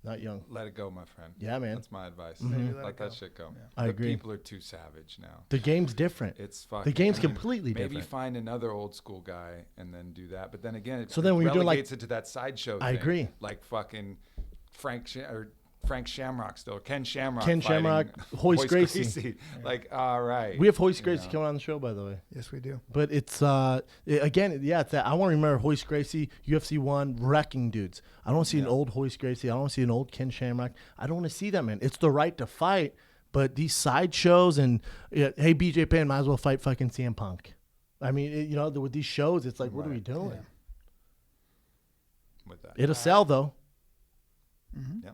Not young. Let it go, my friend. Yeah, man. That's my advice. Maybe Let that shit go. I The agree. People are too savage now. The game's different. It's fucking. The game's I mean, completely maybe different. find another old school guy and then do that. But then again, it So then when you're doing, like- relegates it to that sideshow. I thing, agree. Like fucking Frank Shamrock still. Ken Shamrock. Ken fighting Shamrock, Hoist Gracie. Like, all right. We have Hoist Gracie know. coming on the show, by the way. Yes, we do. But it's it's that. I want to remember Hoist Gracie, UFC 1, wrecking dudes. I don't want to see an old Hoist Gracie. I don't want to see an old Ken Shamrock. I don't want to see that, man. It's the right to fight, but these sideshows and hey, BJ Penn might as well fight fucking CM Punk. I mean, with these shows, it's like, what are we doing? Yeah. With that. It'll sell though. Yeah.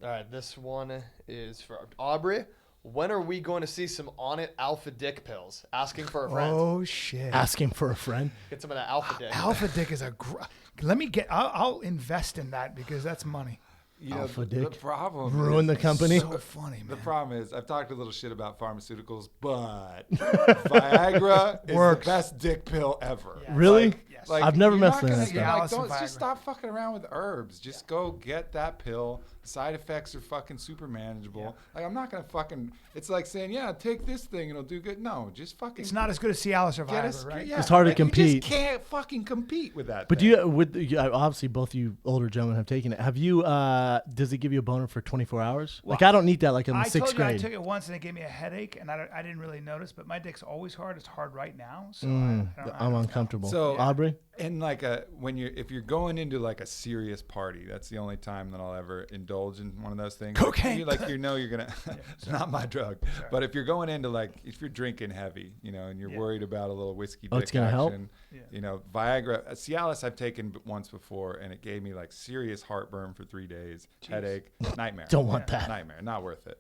All right, this one is for Aubrey. When are we going to see some Onnit Alpha Dick pills? Asking for a friend. Oh shit. Asking for a friend. Get some of that Alpha Dick. Alpha Dick is I'll invest in that because that's money. You Alpha the dick. problem Ruin is- the company. So funny, man. The problem is, I've talked a little shit about pharmaceuticals, but Viagra is Works. the best dick pill ever. Yeah. Really? Like, Yes. Yes. Like, I've never you're messed not with gonna- that you're stuff. like, Cialis and just Viagra. stop fucking around with herbs. Just go get that pill. The side effects are fucking super manageable. Like, I'm not gonna fucking. It's like saying, yeah, take this thing, it'll do good. No, just fucking. It's not as good as Cialis or get Viagra, right? Yeah, It's hard to like, You compete. just can't fucking compete with that. But thing. obviously both you older gentlemen have taken it. Have you? Does it give you a boner for 24 hours? Like I don't need that. Like in the I sixth told you I grade. took it once and it gave me a headache, and I didn't really notice. But my dick's always hard. It's hard right now, so I I'm don't know. uncomfortable. So- Aubrey, And like if you're going into like a serious party, that's the only time that I'll ever indulge in one of those things. Cocaine. You're gonna. It's not my drug, but if you're going into if you're drinking heavy, and you're worried about a little whiskey dick it's gonna help? action, Viagra, Cialis I've taken once before, and it gave me like serious heartburn for 3 days, headache, nightmare. don't want that. Nightmare, not worth it.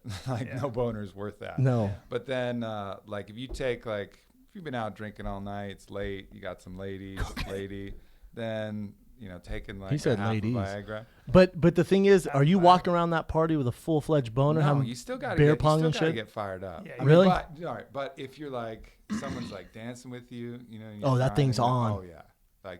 No boner is worth that. No. But then if you take if you've been out drinking all night, it's late, you got some lady, then taking He said a half ladies. of Viagra. But the thing is, are you walking around that party with a full-fledged boner? No, having you still got beer to pong and shit? get fired up. Yeah, I mean, really? But if you're someone's dancing with you, and you're Oh, that thing's grinding, on. Oh yeah,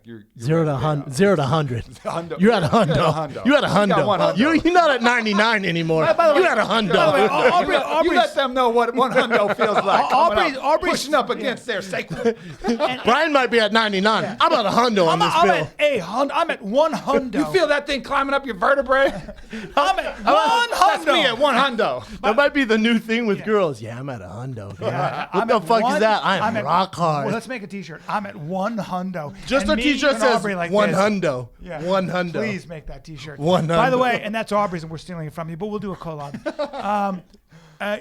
you're 0 to ready 100. go. 0 to 100. Hundo. You're at a hundo. You at a You got one hundo. hundo. You're not at 99 anymore. By the way- You're at a By the way, hundo. You let them know what one hundo feels like. Aubrey's- pushing up against their sacred. Brian might be at 99. I'm at a hundo on this bill. I'm at one hundo. You feel that thing climbing up your vertebrae? I'm at one That's hundo. me at one hundo. That might be the new thing with girls. Yeah, I'm at a hundo. Yeah, What I'm the at fuck one- is that? I am I'm at- rock hard. Well, let's make a T-shirt. I'm at one hundo. Just And a me T-shirt and says Aubrey like one this. hundo. Yeah. One hundo. Please make that T-shirt. One By the hundo. way, and that's Aubrey's, and we're stealing it from you, but we'll do a collab.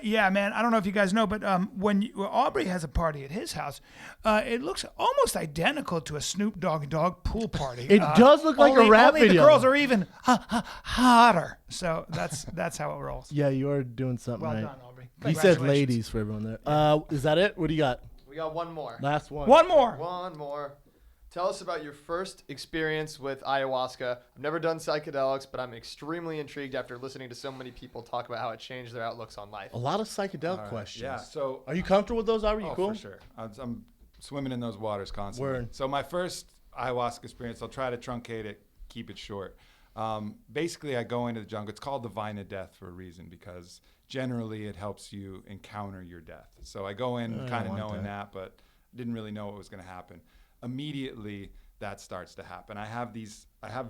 Yeah, man. I don't know if you guys know, but when Aubrey has a party at his house, it looks almost identical to a Snoop Dogg pool party. It does look like a rap only video. The girls are even hotter. So that's how it rolls. Yeah, you are doing something Well right. done, Aubrey. He said Congratulations. ladies for everyone there. Is that it? What do you got? We got one more. Last one. One more. One more. Tell us about your first experience with ayahuasca. I've never done psychedelics, but I'm extremely intrigued after listening to so many people talk about how it changed their outlooks on life. A lot of psychedelic questions. Yeah. So Are you comfortable with those, Aubrey? You Oh, cool? for sure. I'm swimming in those waters constantly. Word. So my first ayahuasca experience, I'll try to truncate it, keep it short. Basically, I go into the jungle. It's called the Vine of Death for a reason, because generally it helps you encounter your death. So I go in kind of want knowing that. but didn't really know what was going to happen. Immediately, that starts to happen. I have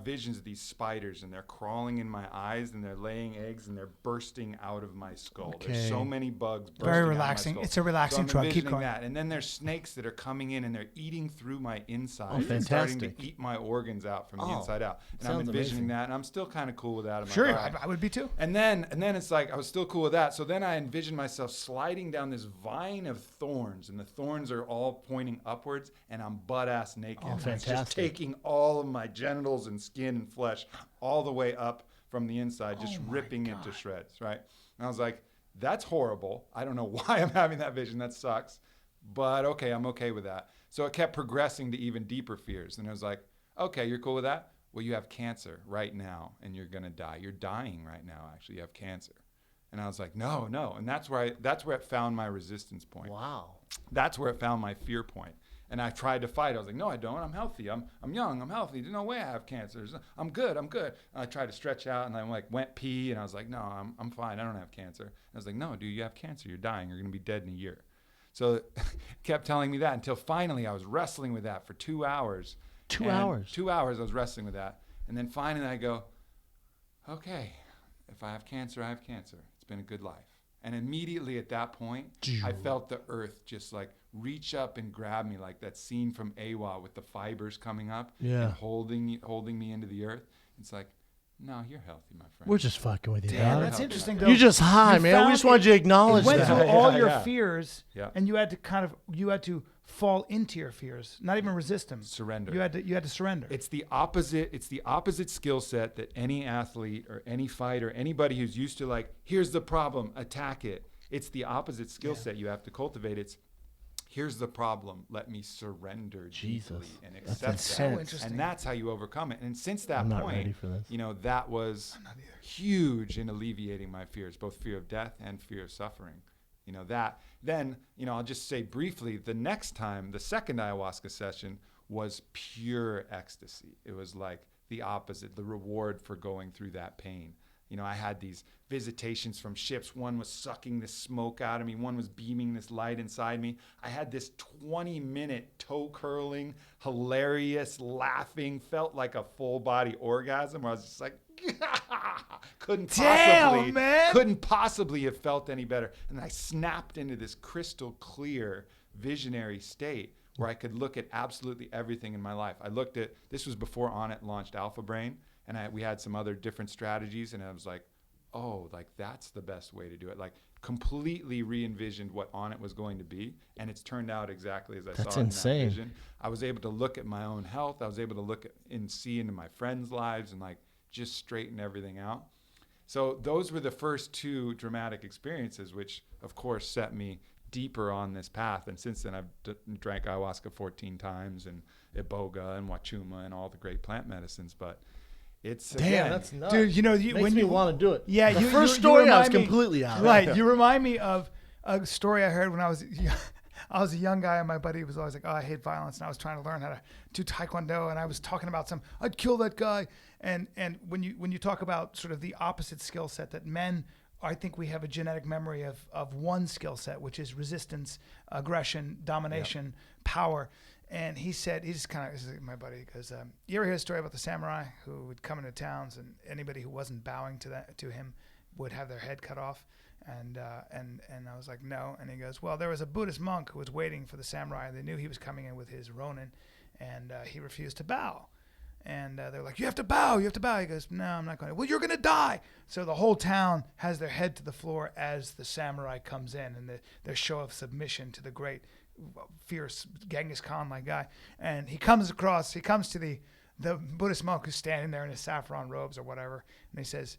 visions of these spiders, and they're crawling in my eyes, and they're laying eggs, and they're bursting out of my skull. There's Okay. so many bugs bursting Very out of my relaxing. skull. It's a relaxing so drug. I'm Keep envisioning going. that. And then there's snakes that are coming in, and they're eating through my insides, Oh, and starting fantastic. to eat my organs out from the Oh, inside out. And I'm sounds envisioning amazing. that, and I'm still kind of cool with that. I'm Sure, like, all right. I would be too. And then it's like I was still cool with that. So then I envisioned myself sliding down this vine of thorns, and the thorns are all pointing upwards, and I'm butt ass naked. Oh, And it's just fantastic. taking all of my genitals and skin and flesh all the way up from the inside, just ripping it to shreds, right? And I was like, that's horrible. I don't know why I'm having that vision. That sucks. But okay, I'm okay with that. So it kept progressing to even deeper fears. And I was like, okay, you're cool with that? Well, you have cancer right now, and you're going to die. You're dying right now, actually. You have cancer. And I was like, no. And that's where it found my resistance point. Wow. That's where it found my fear point. And I tried to fight. I was like, no, I don't. I'm healthy. I'm young. I'm healthy. There's no way I have cancer. I'm good. And I tried to stretch out, and I went pee, and I was like, no, I'm fine. I don't have cancer. And I was like, no, dude, you have cancer. You're dying. You're going to be dead in a year. So it kept telling me that until finally I was wrestling with that for 2 hours. 2 And hours? 2 hours I was wrestling with that. And then finally I go, okay, if I have cancer, I have cancer. It's been a good life. And immediately at that point, I felt the earth just reach up and grab me, like that scene from AWA with the fibers coming up and holding me into the earth. It's like, no, you're healthy, my friend. We're just fucking with you, Damn, dog. That's interesting, though. You're just high, You man. We found just wanted you to acknowledge It went that. through all Yeah, your yeah. fears, Yeah. and you had to fall into your fears, not even resist them. Surrender. You had to surrender. It's the opposite skill set that any athlete or any fighter, anybody who's used to here's the problem, attack it. It's the opposite skill set you have to cultivate. It's here's the problem, let me surrender Jesus. deeply and That's accept intense. that. interesting. And that's how you overcome it. And since that I'm not point, ready for this. that was huge in alleviating my fears, both fear of death and fear of suffering. Then I'll just say briefly, the next time, the second ayahuasca session was pure ecstasy. It was like the opposite, the reward for going through that pain. You know, I had these visitations from ships. One was sucking this smoke out of me. One was beaming this light inside me. I had this 20-minute toe curling, hilarious, laughing, felt like a full body orgasm where I was just like, couldn't possibly have felt any better. And I snapped into this crystal clear visionary state where I could look at absolutely everything in my life. I looked at, this was before Onnit launched Alpha Brain, and we had some other different strategies, and I was like, oh, like that's the best way to do it. Like completely re-envisioned what Onnit was going to be, and it's turned out exactly as I saw it in that vision. I was able to look at my own health. I was able to look at and see into my friends' lives and like just straighten everything out. So those were the first two dramatic experiences, which of course set me deeper on this path. And since then I've drank ayahuasca 14 times and iboga and wachuma and all the great plant medicines. But it's damn, that's nuts. Dude, you know, Makes when me you want to do it. Yeah, the first story I was completely out. Right, you remind me of a story I heard when I was a young guy, and my buddy was always like, "Oh, I hate violence," and I was trying to learn how to do taekwondo, and I was talking about I'd kill that guy, and when you talk about sort of the opposite skill set that men, I think we have a genetic memory of one skill set, which is resistance, aggression, domination, power. And he said, this is my buddy, he goes, you ever hear a story about the samurai who would come into towns and anybody who wasn't bowing to him would have their head cut off? And I was like, no. And he goes, well, there was a Buddhist monk who was waiting for the samurai. They knew he was coming in with his ronin, and he refused to bow. And they're like, you have to bow, you have to bow. He goes, no, I'm not going to. Well, you're going to die. So the whole town has their head to the floor as the samurai comes in, and their show of submission to the great, fierce Genghis Khan-like guy. And he comes to the Buddhist monk who's standing there in his saffron robes or whatever, and he says,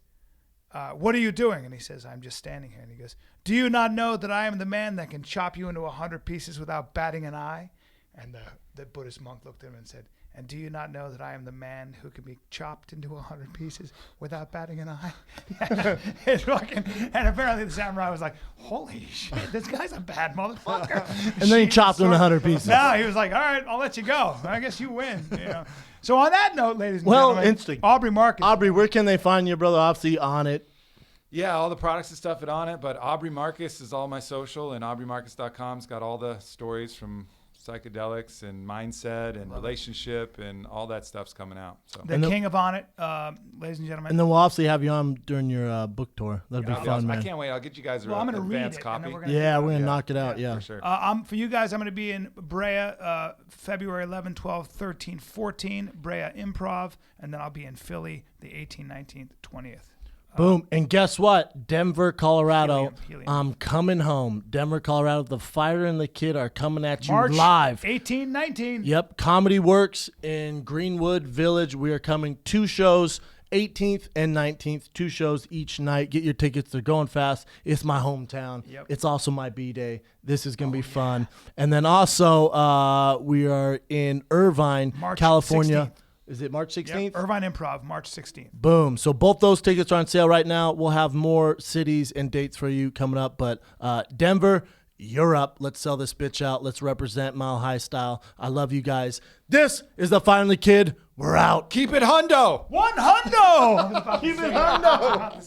what are you doing? And he says, I'm just standing here. And he goes, do you not know that I am the man that can chop you into 100 pieces without batting an eye? And the Buddhist monk looked at him and said, and do you not know that I am the man who can be chopped into 100 pieces without batting an eye? And apparently the samurai was like, holy shit, this guy's a bad motherfucker. And then he chopped him in 100 pieces. No, he was like, all right, I'll let you go. I guess you win. You know? So on that note, ladies and gentlemen, interesting. Aubrey Marcus. Aubrey, where can they find you, brother? Obviously, Onnit. Yeah, all the products and stuff at Onnit, but Aubrey Marcus is all my social, and AubreyMarcus.com's got all the stories from psychedelics and mindset and relationship and all that stuff's coming out. So the king of Onnit, ladies and gentlemen. And then we'll obviously have you on during your book tour. That'll be fun, awesome. man. I can't wait. I'll get you guys an I'm gonna advance read it, copy. we're gonna knock it out. Yeah, for sure. For you guys, I'm going to be in Brea, February 11, 12, 13, 14, Brea Improv, and then I'll be in Philly the 18th, 19th, 20th. Boom. And guess what? Denver, Colorado. Helium. I'm coming home. Denver, Colorado. The Fighter and the Kid are coming at you March live. 18, 19. Yep. Comedy Works in Greenwood Village. We are coming 2 shows, 18th and 19th, 2 shows each night. Get your tickets. They're going fast. It's my hometown. Yep. It's also my B-Day. This is going to be fun. And then also we are in Irvine, March California. 16th. Is it March 16th? Yep. Irvine Improv, March 16th. Boom. So both those tickets are on sale right now. We'll have more cities and dates for you coming up. But Denver, you're up. Let's sell this bitch out. Let's represent Mile High Style. I love you guys. This is the Fighter and the Kid. We're out. Keep it hundo. One hundo. Keep it hundo.